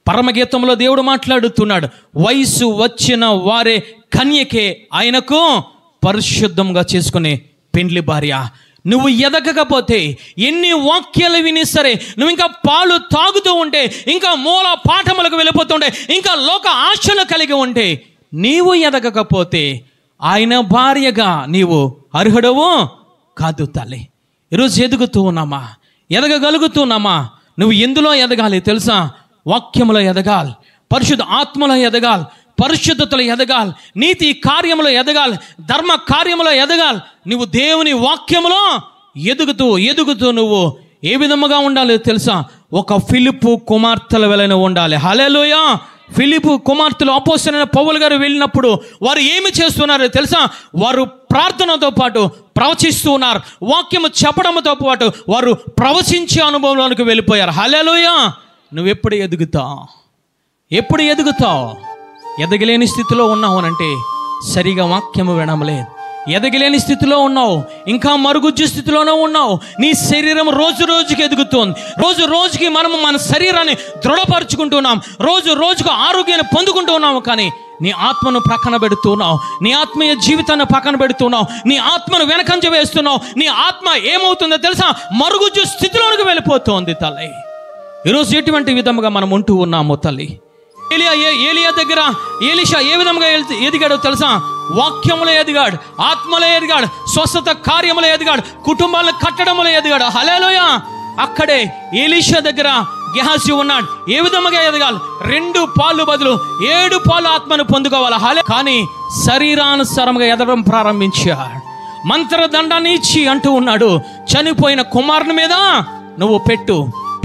పరమగీతంలో దేవుడు మాట్లాడుతున్నాడు, వయసు వచ్చిన వారే కన్యకే ఆయనకు పరిశుద్ధంగా చేసుకునే పెండ్లి భార్య. నువ్వు ఎదగకపోతే, ఎన్ని వాక్యాలు విని సరే, నువ్వు ఇంకా పాలు తాగుతూ ఉంటే, ఇంకా మూల పాఠములకు వెళ్ళిపోతుంటే, ఇంకా లోక ఆశలు కలిగి ఉంటే, నీవు ఎదగకపోతే ఆయన భార్యగా నీవు అర్హుడవు కాదు తల్లి. ఈరోజు ఎదుగుతూ ఉన్నామా? ఎదగగలుగుతున్నామా? నువ్వు ఎందులో ఎదగాలి తెలుసా? వాక్యములో ఎదగాలి, పరిశుద్ధ ఆత్మలో ఎదగాలి, పరిశుద్ధతలో ఎదగాలి, నీతి కార్యములో ఎదగాలి, ధర్మ కార్యములో ఎదగాలి. నువ్వు దేవుని వాక్యములో ఎదుగుతూ నువ్వు ఏ విధముగా ఉండాలి తెలుసా? ఒక ఫిలిప్పు కుమార్తెల వలె ఉండాలి. హల్లెలూయా. ఫిలిప్పు కుమార్తెలు అపోస్తలుడైన పౌలు గారు వెళ్ళినప్పుడు వారు ఏమి చేస్తున్నారో తెలుసా? వారు ప్రార్థనతో పాటు ప్రవచిస్తూ ఉన్నారు, వాక్యము చెప్పడంతో పాటు వారు ప్రవచించే అనుభవంలోనికి వెళ్ళిపోయారు. హల్లెలూయా. నువ్వెప్పుడు ఎదుగుతావు? ఎదగలేని స్థితిలో ఉన్నావు అనంటే సరిగా వాక్యము వినలేదు. ఎదగలేని స్థితిలో ఉన్నావు, ఇంకా మరుగుజ్జు స్థితిలోనే ఉన్నావు. నీ శరీరం రోజు రోజుకి ఎదుగుతోంది. రోజు రోజుకి మనము మన శరీరాన్ని దృఢపరుచుకుంటున్నాం, రోజు రోజుకు ఆరోగ్యాన్ని పొందుకుంటూ ఉన్నాము. కానీ నీ ఆత్మను పక్కన పెడుతున్నావు, నీ ఆత్మీయ జీవితాన్ని పక్కన పెడుతున్నావు, నీ ఆత్మను వెనకంజ వేస్తున్నావు. నీ ఆత్మ ఏమవుతుందో తెలుసా? మరుగుజ్జు స్థితిలోనికి వెళ్ళిపోతుంది తల్లి. ఈరోజు ఎటువంటి విధముగా మనం ఉంటూ ఉన్నాము తల్లి? ఏలియా దగ్గర ఎలీషా ఏ విధంగా ఎదిగాడో తెలుసా? వాక్యములో ఎదిగాడు, ఆత్మలో ఎదిగాడు, స్వస్థత కార్యములో ఎదిగాడు, కుటుంబాలను కట్టడంలో ఎదిగాడు. హల్లెలూయా. అక్కడే ఎలీషా దగ్గర గెహాజీ ఉన్నాడు. ఏ విధముగా ఎదగాలి? 2 పాలు బదులు 7 పాలు ఆత్మను పొందుకోవాలి. కానీ శరీరానుసారంగా ఎదగడం ప్రారంభించాడు. మంత్రదండాన్ని ఇచ్చి అంటూ ఉన్నాడు, చనిపోయిన కుమారుని మీద నువ్వు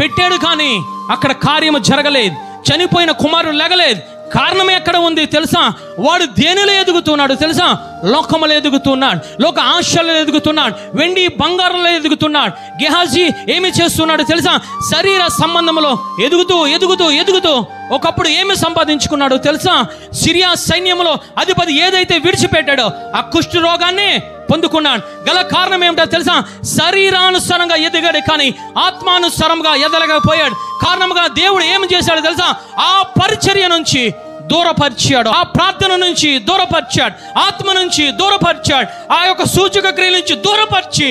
పెట్టాడు, కానీ అక్కడ కార్యము జరగలేదు. చనిపోయిన కుమారుడు లెగలేదు. కారణం ఎక్కడ ఉంది తెలుసా? వాడు దేనిలో ఎదుగుతున్నాడు తెలుసా? లోకములో ఎదుగుతున్నాడు, లోక ఆశల్లో ఎదుగుతున్నాడు, వెండి బంగారంలో ఎదుగుతున్నాడు. గెహాజీ ఏమి చేస్తున్నాడు తెలుసా? శరీర సంబంధంలో ఎదుగుతూ ఒకప్పుడు ఏమి సంపాదించుకున్నాడు తెలుసా? సిరియా సైన్యంలో అధిపతి ఏదైతే విడిచిపెట్టాడో ఆ కుష్ఠ రోగాన్ని పొందుకున్నాడు. గల కారణం ఏమిటో తెలుసా? శరీరానుసారంగా ఎదిగాడు, కానీ ఆత్మానుసారంగా ఎదగలేకపోయాడు. కారణంగా దేవుడు ఏమి చేశాడు తెలుసా? ఆ పరిచర్య నుంచి దూరపరిచాడు, ఆ ప్రార్థన నుంచి దూరపరిచాడు, ఆత్మ నుంచి దూరపరిచాడు, ఆ యొక్క సూచక క్రియల నుంచి దూరపరిచి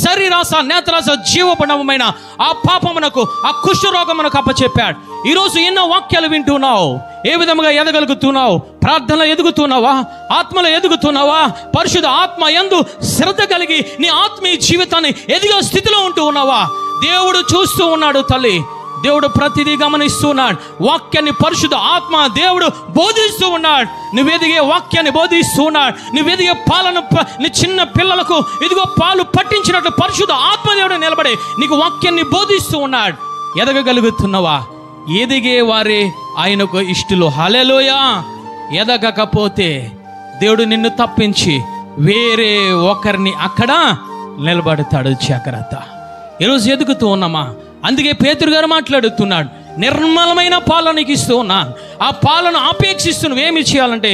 శరీరాస, నేత్రాస, జీవపడమైన ఆ పాపమునకు, ఆ కుష్ఠరోగమునకు అప్పచెప్పాడు. ఈరోజు ఎన్నో వాక్యాలు వింటున్నావు. ఏ విధముగా ఎదగలుగుతున్నావు? ప్రార్థనలో ఎదుగుతున్నావా? ఆత్మలో ఎదుగుతున్నావా? పరిశుద్ధ ఆత్మ యందు శ్రద్ధ కలిగి నీ ఆత్మీయ జీవితాన్ని ఎదిగే స్థితిలో ఉంటూ ఉన్నావా? దేవుడు చూస్తూ ఉన్నాడు తల్లి. దేవుడు ప్రతిదీ గమనిస్తున్నాడు. వాక్యాన్ని పరిశుద్ధ ఆత్మ దేవుడు బోధిస్తూ ఉన్నాడు. నువ్వు ఎదిగే వాక్యాన్ని బోధిస్తూ ఉన్నాడు. నువ్వు ఎదిగే పాలను నీ చిన్న పిల్లలకు ఇదిగో పాలు పట్టించినట్లు పరిశుద్ధ ఆత్మ దేవుడు నిలబడి నీకు వాక్యాన్ని బోధిస్తూ ఉన్నాడు. ఎదగగలుగుతున్నావా? ఎదిగే వారే ఆయనకు ఇష్టలు. హల్లెలూయా. ఎదగకపోతే దేవుడు నిన్ను తప్పించి వేరే ఒకరిని అక్కడ నిలబడతాడు. జాగ్రత్త. ఈరోజు ఎదుగుతూ ఉన్నామా? అందుకే పేతురు గారు మాట్లాడుతున్నాడు, నిర్మలమైన పాలను నీకు ఇస్తూ ఉన్నాను. ఆ పాలను ఆపేక్షిస్తూ నువ్వేమి చేయాలంటే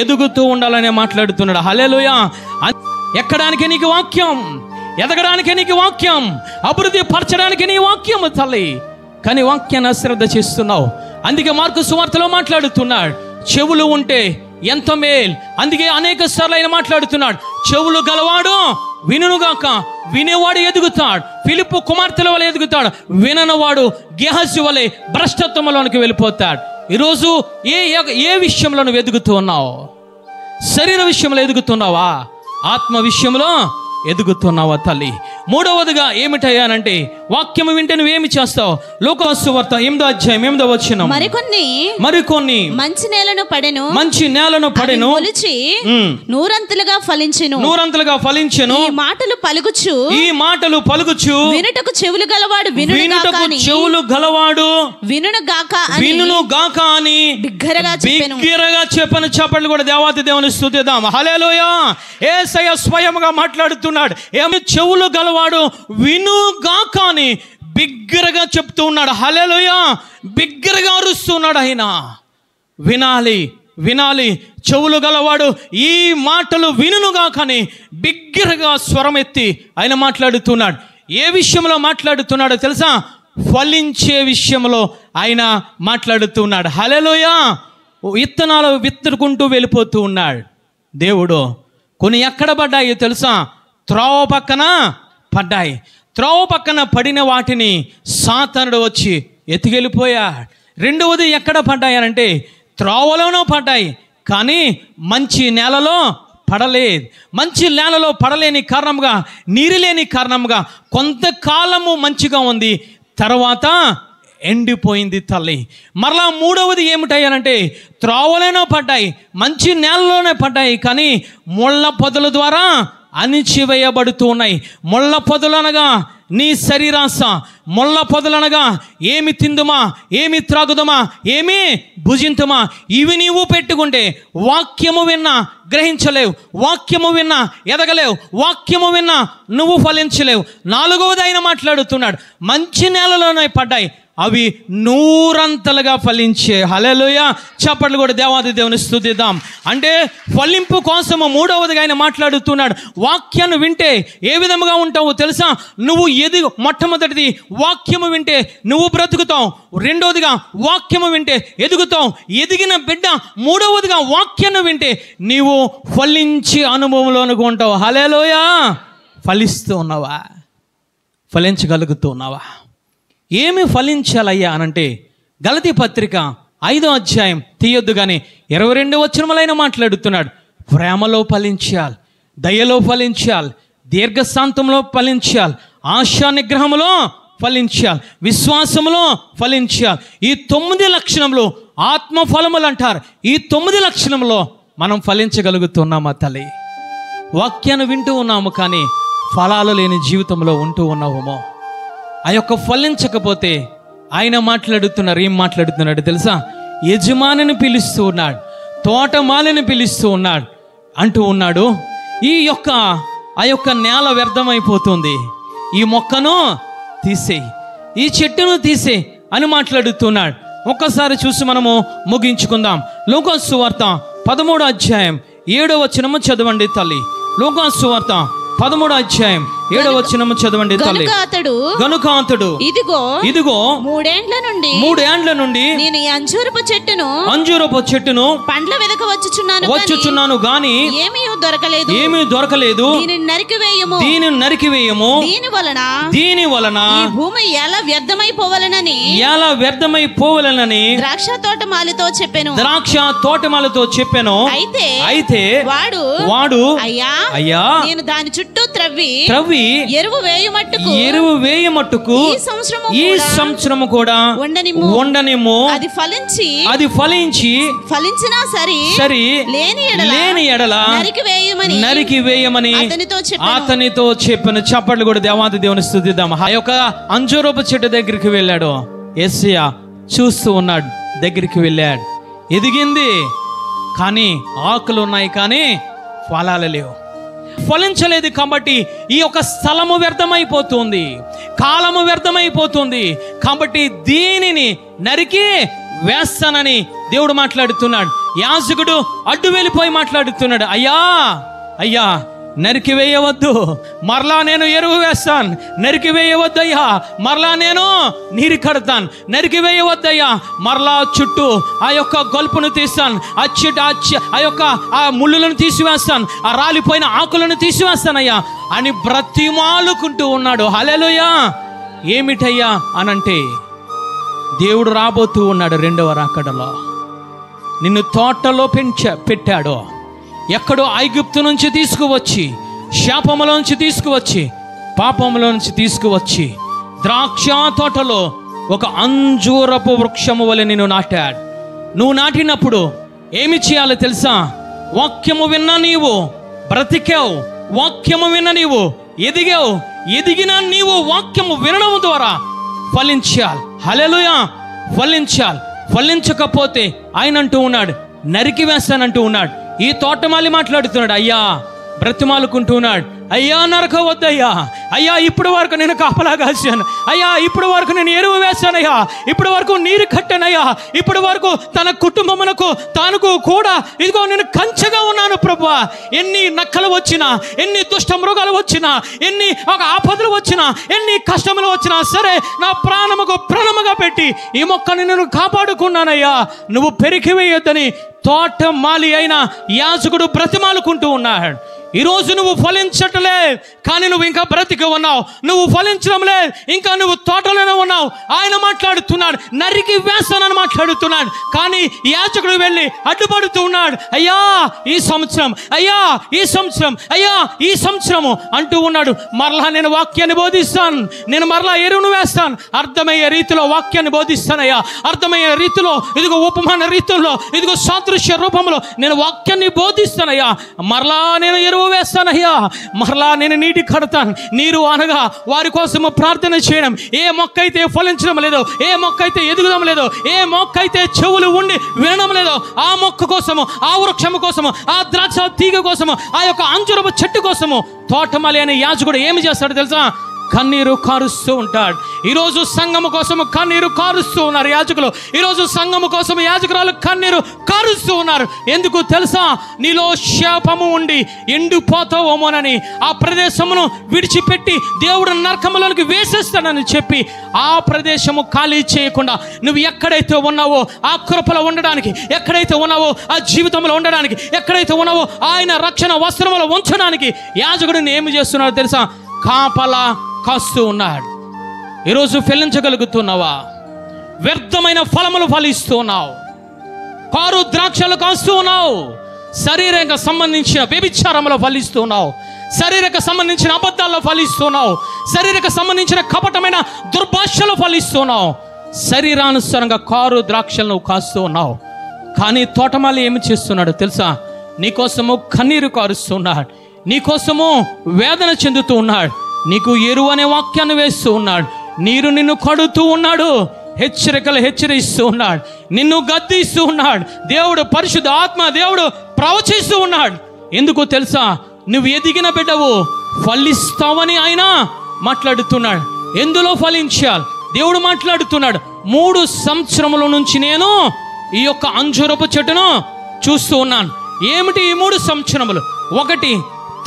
ఎదుగుతూ ఉండాలనే మాట్లాడుతున్నాడు. హల్లెలూయా. ఎక్కడానికి నీకు వాక్యం, ఎదగడానికి నీకు వాక్యం, అభివృద్ధి పరచడానికి నీ వాక్యం తల్లి. కానీ వాక్యాన్ని అశ్రద్ధ చేస్తున్నావు. అందుకే మార్కు సువార్తలో మాట్లాడుతున్నాడు, చెవులు ఉంటే ఎంత మేల్. అందుకే అనేక సార్లు ఆయన మాట్లాడుతున్నాడు, చెవులు గలవాడు వినుగాక, వినేవాడు ఎదుగుతాడు. ఫిలిప్పు కుమార్తెల వల్ల ఎదుగుతాడు, విననవాడు గెహజీ వలె భ్రష్టత్వంలోనికి వెళ్ళిపోతాడు. ఈరోజు ఏ విషయంలో నువ్వు ఎదుగుతూ ఉన్నావు? శరీర విషయంలో ఎదుగుతున్నావా? ఆత్మ విషయంలో ఎదుగుతున్నావా తల్లి? మూడవదిగా ఏమిటయ్యానంటే వాక్యము వింటే నువ్వేమి చేస్తావు? లోకాసు వార్త 8వ అధ్యాయం 8వ వచనం, మరికొన్ని మంచి నేలను పడెను, మొలిచి నూరంతలుగా ఫలించెను. ఈ మాటలు పలుకుచు వినుటకు చెవులు గలవాడు వినును గాక అని బిగ్గరగా చెప్పను. చప్పట్లు కూడా దేవాతి దేవుని స్తుతిద్దాం. హల్లెలూయా. యేసయ్య స్వయంగా మాట్లాడుతున్నాడు, ఏమి చెవులు గలవాడు వినుగాక అని బిగ్గరగా చెప్తూ ఉన్నాడు. హల్లెలూయా. బిగ్గరగా అరుస్తున్నాడు ఆయన. వినాలి చెవులు గలవాడు ఈ మాటలు వినుగాక అని బిగ్గరగా స్వరం ఎత్తి ఆయన మాట్లాడుతున్నాడు. ఏ విషయంలో మాట్లాడుతున్నాడో తెలుసా? ఫలించే విషయంలో ఆయన మాట్లాడుతున్నాడు. హల్లెలూయా. విత్తనాలు విత్తుకుంటూ వెళ్ళిపోతూ ఉన్నాడు దేవుడు. కొన్ని ఎక్కడ పడ్డాయి తెలుసా? త్రోవ పక్కన పడ్డాయి. త్రోవ పక్కన పడిన వాటిని సాతానుడు వచ్చి ఎత్తుకెళ్ళిపోయాడు. రెండవది ఎక్కడ పడ్డాయనంటే త్రోవలోనూ పడ్డాయి, కానీ మంచి నేలలో పడలేదు. మంచి నేలలో పడలేని కారణంగా, నీరు లేని కారణంగా కొంతకాలము మంచిగా ఉంది, తర్వాత ఎండిపోయింది తల్లి. మరలా మూడవది ఏమిటయ్యానంటే త్రోవలోనే పడ్డాయి, మంచి నేలలోనే పడ్డాయి, కానీ ముళ్ళ పొదల ద్వారా అణిచివేయబడుతూ ఉన్నాయి. ముళ్ళ పొదలనగా నీ శరీరాశ, ముళ్ళ పొదలనగా ఏమి తిందుమా, ఏమి త్రాగుదమా, ఏమి భుజింతుమా, ఇవి నీవు పెట్టుకుంటే వాక్యము విన్నా గ్రహించలేవు, వాక్యము విన్నా ఎదగలేవు, వాక్యము విన్నా నువ్వు ఫలించలేవు. నాలుగవది ఆయన మాట్లాడుతున్నాడు, మంచి నేలలోనే పడ్డాయి, అవి నూరంతలుగా ఫలించే. హల్లెలూయా. చప్పట్లు కూడా దేవాది దేవుని స్తుతిద్దాం. అంటే ఫలింపు కోసము మూడవదిగా ఆయన మాట్లాడుతున్నాడు. వాక్యాన్ని వింటే ఏ విధముగా ఉంటావో తెలుసా? నువ్వు మొట్టమొదటిది వాక్యము వింటే నువ్వు బ్రతుకుతావు. రెండవదిగా వాక్యము వింటే ఎదుగుతావు, ఎదిగిన బిడ్డ. మూడవదిగా వాక్యాన్ని వింటే నీవు ఫలించి అనుభవంలోనికి ఉంటావు. హల్లెలూయా. ఫలిస్తూ ఉన్నావా? ఫలించగలుగుతూ ఉన్నావా? ఏమి ఫలించాలయ్యా అనంటే గలతీ పత్రిక 5వ అధ్యాయం తీయొద్దు కానీ 22 వచనములైన మాట్లాడుతున్నాడు. ప్రేమలో ఫలించాలి, దయలో ఫలించాలి, దీర్ఘశాంతంలో ఫలించాలి, ఆశా నిగ్రహంలో ఫలించాలి, విశ్వాసంలో ఫలించాలి. ఈ 9 లక్షణములు ఆత్మఫలములు అంటారు. ఈ 9 లక్షణంలో మనం ఫలించగలుగుతున్నామా తల్లి? వాక్యాన్ని వింటూ ఉన్నాము కానీ ఫలాలు లేని జీవితంలో ఉంటూ ఉన్నామో? ఆ యొక్క ఫలించకపోతే ఆయన మాట్లాడుతున్నారు. ఏం మాట్లాడుతున్నాడు తెలుసా? యజమానిని పిలుస్తూ ఉన్నాడు, తోటమాలిని పిలుస్తూ ఉన్నాడు, అంటూ ఉన్నాడు, ఆ యొక్క నేల వ్యర్థమైపోతుంది, ఈ మొక్కను తీసేయి, ఈ చెట్టును తీసేయి అని మాట్లాడుతున్నాడు. ఒక్కసారి చూసి మనము ముగించుకుందాం. లూకాసు సువార్త 13వ అధ్యాయం 7వ వచనము చదవండి తల్లి. లూకాసు సువార్త 13వ అధ్యాయం 7వ వచనము చదవండి తల్లి. గనుక అతడు ఇదిగో 3 ఏండ్ల నుండి నేను ఈ అంజూరపు చెట్టును పండ్ల వెదక వచ్చుచున్నాను గాని ఏమీ దొరకలేదు. దీనిని నరికివేయము. దీని వలన ఈ భూమి ఎలా వ్యర్థమైపోవలనని ద్రాక్ష తోటమాలితో చెప్పెను. అయితే వాడు అయ్యా నేను దాని చుట్టూ త్రవ్వి ఎరువు వేయ మట్టుకు ఈ సంవత్సరము కూడా ఉండనిమ్ము. అది ఫలించినా సరి లేని ఎడల నరికి వేయమని అతనితో చెప్పాను. చప్పట్లు కూడా దేవాది దేవుని స్తుతిద్దాం. ఆ యొక్క అంజూరపు చెట్టు దగ్గరికి వెళ్ళాడు. యేసయ్య చూస్తూ ఉన్నాడు. దగ్గరికి వెళ్ళాడు. ఎదిగింది కానీ ఆకులు ఉన్నాయి, కానీ ఫలాలు లేవు. ఫలించలేదు కాబట్టి ఈ యొక్క స్థలము వ్యర్థమైపోతుంది, కాలము వ్యర్థమైపోతుంది. కాబట్టి దీనిని నరికి వేస్తానని దేవుడు మాట్లాడుతున్నాడు. యాజకుడు అడ్డు వెళ్ళిపోయి మాట్లాడుతున్నాడు, అయ్యా అయ్యా నరికి వేయవద్దు, మరలా నేను ఎరువు వేస్తాను. నరికి వేయవద్దయ్యా, మరలా నేను నీరు కడతాను. నరికి వేయవద్దయ్యా, మరలా చుట్టూ ఆ యొక్క గొలుపును తీస్తాను, ఆ యొక్క ఆ ముళ్ళులను తీసివేస్తాను, ఆ రాలిపోయిన ఆకులను తీసివేస్తానయ్యా అని బ్రతిమాలుకుంటూ ఉన్నాడు. హల్లెలూయా. ఏమిటయ్యా అనంటే దేవుడు రాబోతూ ఉన్నాడు రెండవ రాకడలో. నిన్ను తోటలో పెట్టాడు, ఎక్కడో ఐగుప్తు నుంచి తీసుకువచ్చి, శాపములోంచి తీసుకువచ్చి, పాపములోంచి తీసుకువచ్చి ద్రాక్ష తోటలో ఒక అంజూరపు వృక్షము వలె నిన్ను నాటాడు. నువ్వు నాటినప్పుడు ఏమి చేయాలో తెలుసా? వాక్యము విన్న నీవు బ్రతికావు, వాక్యము విన్న నీవు ఎదిగావు. ఎదిగిన నీవు వాక్యము వినడం ద్వారా ఫలించాలి. హల్లెలూయా. ఫలించాలి. ఫలించకపోతే ఆయన అంటూ ఉన్నాడు, నరికి వేస్తానంటూ ఉన్నాడు. ఈ తోటమాలి మాట్లాడుతున్నాడు, అయ్యా బ్రతిమాలుకుంటూ ఉన్నాడు, అయ్యా నరకవద్దయ్యా, అయ్యా ఇప్పుడు వరకు నేను కాపలా కాశాను, అయ్యా ఇప్పుడు వరకు నేను ఎరువు వేశానయ్యా, ఇప్పుడు వరకు నీరు కట్టానయ్యా, ఇప్పుడు వరకు తన కుటుంబమునకు తానుకు కూడా ఇదిగో నేను కంచెగా ఉన్నాను ప్రభువా. ఎన్ని నక్కలు వచ్చినా, ఎన్ని దుష్ట మృగాలు వచ్చినా, ఎన్ని ఒక ఆపదలు వచ్చినా, ఎన్ని కష్టములు వచ్చినా సరే నా ప్రాణముకు ప్రాణముగా పెట్టి ఈ మొక్కను నేను కాపాడుకున్నానయ్యా, నువ్వు పెరికివేయొద్దని తోటమాలి అయిన యాజకుడు బ్రతిమాలుకుంటూ ఉన్నాడు. ఈరోజు నువ్వు ఫలించట్లే, కానీ నువ్వు ఇంకా బ్రతికి ఉన్నావు. నువ్వు ఫలించడం లేదు, ఇంకా నువ్వు తోటలోనే ఉన్నావు. ఆయన మాట్లాడుతున్నాడు, నరికి వేస్తానని మాట్లాడుతున్నాడు. కానీ యాజకుడు వెళ్ళి అడ్డుపడుతూ ఉన్నాడు, అయ్యా ఈ సంవత్సరం, అయ్యా ఈ సంవత్సరం, అయ్యా ఈ సంవత్సరము అంటూ ఉన్నాడు. మరలా నేను వాక్యాన్ని బోధిస్తాను, నేను మరలా ఎరువును వేస్తాను, అర్థమయ్యే రీతిలో వాక్యాన్ని బోధిస్తానయ్యా, అర్థమయ్యే రీతిలో ఇదిగో ఉపమాన రీతుల్లో ఇదిగో సాదృశ్య రూపంలో నేను వాక్యాన్ని బోధిస్తానయ్యా, మరలా నేను ఎరువు వేస్తానయ్యా, మరలా నేను నీటి కడతాను. నీరు అనగా వారి కోసము ప్రార్థన చేయడం. ఏ మొక్క అయితే ఫలించడం లేదో, ఏ మొక్క అయితే ఎదుగడం లేదో, ఏ మొక్క అయితే చెవులు ఉండి వినడం లేదో, ఆ మొక్క కోసము, ఆ వృక్షము కోసము, ఆ ద్రాక్ష తీగ కోసము, ఆ యొక్క అంజూరపు చెట్టు కోసము తోటమాలి అనే యాజకుడు ఏమి చేస్తాడో తెలుసా? కన్నీరు కారుస్తూ ఉంటాడు. ఈరోజు సంఘము కోసము కన్నీరు కారుస్తూ ఉన్నారు యాజకులు. ఈరోజు సంఘము కోసం యాజకురాలు కన్నీరు కారుస్తూ ఉన్నారు. ఎందుకు తెలుసా? నీలో శాపము ఉండి ఎండిపోతావేమోనని, ఆ ప్రదేశమును విడిచిపెట్టి దేవుడు నరకములోనికి వేసేస్తానని చెప్పి ఆ ప్రదేశము ఖాళీ చేయకుండా నువ్వు ఎక్కడైతే ఉన్నావో ఆ కృపలో ఉండడానికి, ఎక్కడైతే ఉన్నావో ఆ జీవితంలో ఉండడానికి, ఎక్కడైతే ఉన్నావో ఆయన రక్షణ వస్త్రములో ఉంచడానికి యాజకుడిని ఏమి చేస్తున్నాడో తెలుసా? కాపలా కాస్తూ ఉన్నాడు. ఈరోజు ఫలించగలుగుతున్నావా? వ్యర్థమైన ఫలములు ఫలిస్తూ ఉన్నావు, కారు ద్రాక్షలు కాస్తూ ఉన్నావు, శరీరంగా సంబంధించిన వ్యభిచారంలో ఫలిస్తూ ఉన్నావు, శరీరక సంబంధించిన అబద్ధాల్లో ఫలిస్తున్నావు, శరీరక సంబంధించిన కపటమైన దుర్భాషలో ఫలిస్తున్నావు, శరీరానుసారంగా కారు ద్రాక్షలను కాస్తూ ఉన్నావు. కానీ తోటమాలి ఏమి చేస్తున్నాడు తెలుసా? నీకోసము కన్నీరు కారుస్తున్నాడు, నీకోసము వేదన చెందుతూ ఉన్నాడు, నీకు ఎరువు అనే వాక్యాన్ని వేస్తూ ఉన్నాడు, నీరు నిన్ను కడుతూ ఉన్నాడు, హెచ్చరికలు హెచ్చరిస్తూ ఉన్నాడు, నిన్ను గద్దిస్తూ ఉన్నాడు. దేవుడు పరిశుద్ధ ఆత్మ దేవుడు ప్రవచిస్తూ ఉన్నాడు. ఎందుకు తెలుసా? నువ్వు ఎదిగిన బిడ్డవు, ఫలిస్తావని ఆయన మాట్లాడుతున్నాడు. ఎందులో ఫలించాలి? దేవుడు మాట్లాడుతున్నాడు, 3 సంవత్సరముల నుంచి నేను ఈ యొక్క అంజూరపు చెట్టును చూస్తూ ఉన్నాను. ఏమిటి ఈ 3 సంవత్సరములు? 1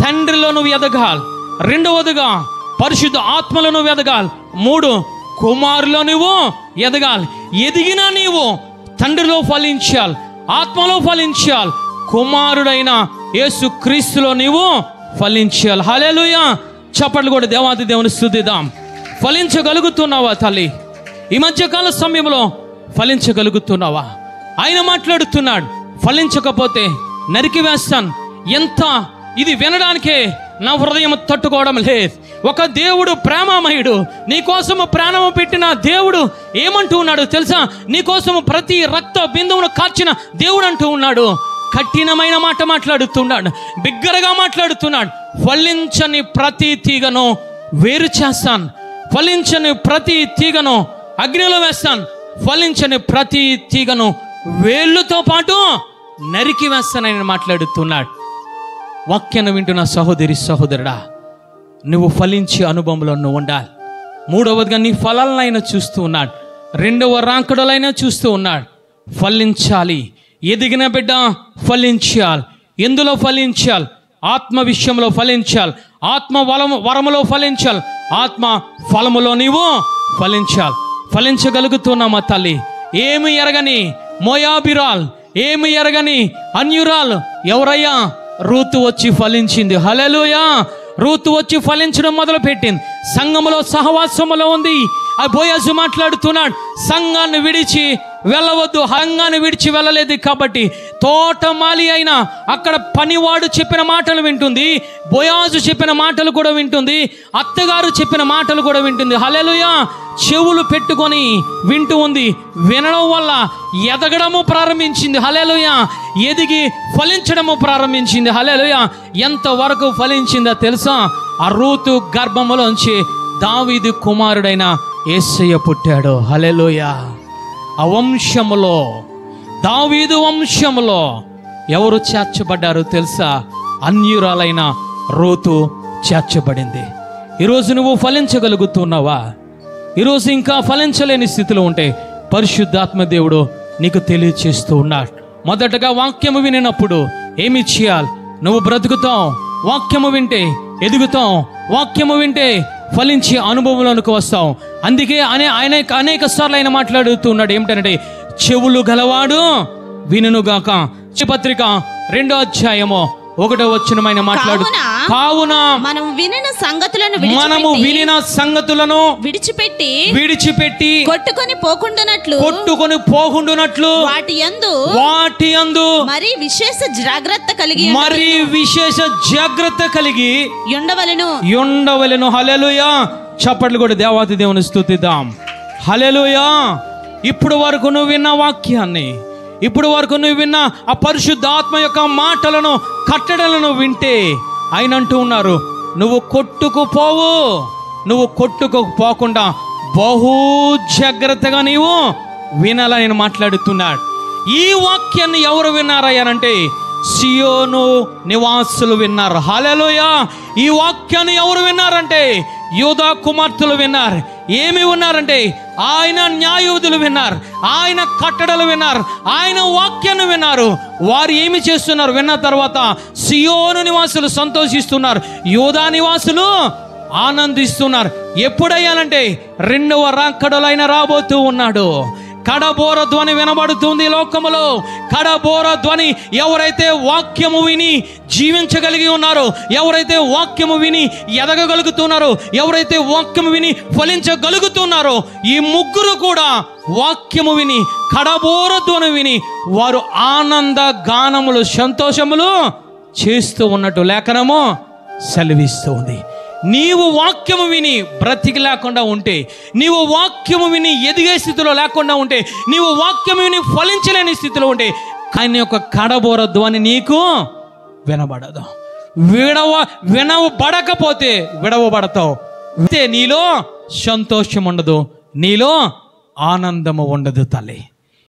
తండ్రిలో నువ్వు ఎదగాలి, 2వదిగా పరిశుద్ధ ఆత్మలో నువ్వు ఎదగాలి, 3 కుమారులో నువ్వు ఎదగాలి. ఎదిగిన నీవు తండ్రిలో ఫలించాలి, ఆత్మలో ఫలించాలి, కుమారుడైన యేసు క్రీస్తులో నీవు ఫలించాలి. హల్లెలూయా. చప్పట్లు కూడా దేవాది దేవుని స్తుతిద్దాం. ఫలించగలుగుతున్నావా తల్లి? ఈ మధ్యకాల సమయంలో ఫలించగలుగుతున్నావా? ఆయన మాట్లాడుతున్నాడు, ఫలించకపోతే నరికి వేస్తాను. ఎంత ఇది వినడానికే నా హృదయం తట్టుకోవడం లేదు. ఒక దేవుడు ప్రేమమయుడు, నీకోసము ప్రాణము పెట్టిన దేవుడు ఏమంటూ ఉన్నాడు తెలుసా? నీకోసము ప్రతి రక్త బిందువును కార్చిన దేవుడు అంటూ ఉన్నాడు. కఠినమైన మాట మాట్లాడుతున్నాడు, బిగ్గరగా మాట్లాడుతున్నాడు. ఫలించని ప్రతి తీగను వేరు చేస్తాను, ఫలించని ప్రతి తీగను అగ్నిలో వేస్తాను, ఫలించని ప్రతి తీగను వేళ్ళతో పాటు నరికి వేస్తానని మాట్లాడుతున్నాడు. వాక్యాన్ని వింటున్న సహోదరి సహోదరుడా, నువ్వు ఫలించే అనుభవంలో నువ్వు ఉండాలి. మూడవదిగా నీ ఫలాలనైనా చూస్తూ ఉన్నాడు, రెండవ రాకడలైనా చూస్తూ ఉన్నాడు. ఫలించాలి. ఎదిగిన బిడ్డ ఫలించాలి. ఎందులో ఫలించాలి? ఆత్మ విషయంలో ఫలించాలి, ఆత్మ వరములో ఫలించాలి, ఆత్మ ఫలములో నీవు ఫలించాలి. ఫలించగలుగుతున్నామా తల్లి? ఏమి ఎరగని మోయాబిరాల్, ఏమి ఎరగని అన్యురాల్ ఎవరయ్యా? రూతు వచ్చి ఫలించింది. హల్లెలూయా! రూతు వచ్చి ఫలించడం మొదలుపెట్టింది. సంఘములో సహవాసములో ఉంది. ఆ బోయజు మాట్లాడుతున్నాడు, సంఘాన్ని విడిచి వెళ్ళవద్దు. సంఘాన్ని విడిచి వెళ్ళలేదు కాబట్టి తోటమాలి అయినా అక్కడ పనివాడు చెప్పిన మాటలు వింటుంది, బోయాజు చెప్పిన మాటలు కూడా వింటుంది, అత్తగారు చెప్పిన మాటలు కూడా వింటుంది. హల్లెలూయా! చెవులు పెట్టుకొని వింటూ ఉంది. వినడం వల్ల ఎదగడము ప్రారంభించింది. హల్లెలూయా! ఎదిగి ఫలించడము ప్రారంభించింది. హల్లెలూయా! ఎంతవరకు ఫలించిందో తెలుసా? ఆ రూతు గర్భములోంచి దావీదు కుమారుడైన యేసయ్య పుట్టాడు. హల్లెలూయా! ఆ వంశములో, దావీదు వంశములో ఎవరు చేర్చబడ్డారో తెలుసా? అన్యురాలైన రూతు చేర్చబడింది. ఈరోజు నువ్వు ఫలించగలుగుతున్నావా? ఈరోజు ఇంకా ఫలించలేని స్థితిలో ఉంటే పరిశుద్ధాత్మ దేవుడు నీకు తెలియచేస్తూ ఉన్నాడు. మొదటగా వాక్యము వినినప్పుడు ఏమి చేయాలి? నువ్వు బ్రతుకుతావు. వాక్యము వింటే ఎదుగుతావు. వాక్యము వింటే ఫలించే అనుభవంలోనికి వస్తావు. అందుకే ఆయన అనేక సార్లు ఆయన మాట్లాడుతున్నాడు ఏమిటంటే, చెవులు గలవాడు వినుగాక. పత్రిక 2వ అధ్యాయము 1వ వచనమైన మాట్లాడు. కావున మనము వినిన సంగతులను విడిచిపెట్టి కొట్టుకొని పోకుండునట్లు వాటి యందు మరి విశేష జాగ్రత్త కలిగి ఉండవలెను. హల్లెలూయా! చప్పట్లు కూడా దేవాతి దేవుని స్తుతిద్దాం. హల్లెలూయా! ఇప్పుడు వరకు నువ్వు విన్న వాక్యాన్ని, ఇప్పుడు వరకు నువ్వు విన్న ఆ పరిశుద్ధాత్మ యొక్క మాటలను, కట్టడలను వింటే ఆయన అంటూ ఉన్నారు, నువ్వు కొట్టుకుపోకుండా బహు జాగ్రత్తగా నీవు వినాలని నేను మాట్లాడుతున్నాడు. ఈ వాక్యాన్ని ఎవరు విన్నారయ్యానంటే సియోను నివాసులు విన్నారు. హల్లెలూయా! ఈ వాక్యాన్ని ఎవరు విన్నారంటే యూదా కుమార్తెలు విన్నారు. ఏమి విన్నారంటే ఆయన న్యాయవిధులు విన్నారు, ఆయన కట్టడలు విన్నారు, ఆయన వాక్యాన్ని విన్నారు. వారు ఏమి చేస్తున్నారు? విన్న తర్వాత సియోను నివాసులు సంతోషిస్తున్నారు, యూదా నివాసులు ఆనందిస్తున్నారు. ఎప్పుడయ్యానంటే రెండవ రాకడలైన రాబోతూ ఉన్నాడు. కడబోర ధ్వని వినబడుతుంది లోకములో. కడబోర ధ్వని ఎవరైతే వాక్యము విని జీవించగలిగి ఉన్నారో, ఎవరైతే వాక్యము విని ఎదగగలుగుతున్నారో, ఎవరైతే వాక్యము విని ఫలించగలుగుతున్నారో, ఈ ముగ్గురు కూడా వాక్యము విని కడబోర ధ్వని విని వారు ఆనంద గానములు, సంతోషములు చేస్తూ ఉన్నట్టు లేఖనము సెలవిస్తూ ఉంది. నీవు వాక్యము విని బ్రతికి లేకుండా ఉంటే, నీవు వాక్యము విని ఎదిగే స్థితిలో లేకుండా ఉంటే, నీవు వాక్యము విని ఫలించలేని స్థితిలో ఉంటే, ఆయన యొక్క కడబోర ధ్వని నీకు వినబడదు. వినబడకపోతే విడవబడతావు. నీలో సంతోషం ఉండదు, నీలో ఆనందము ఉండదు తల్లి.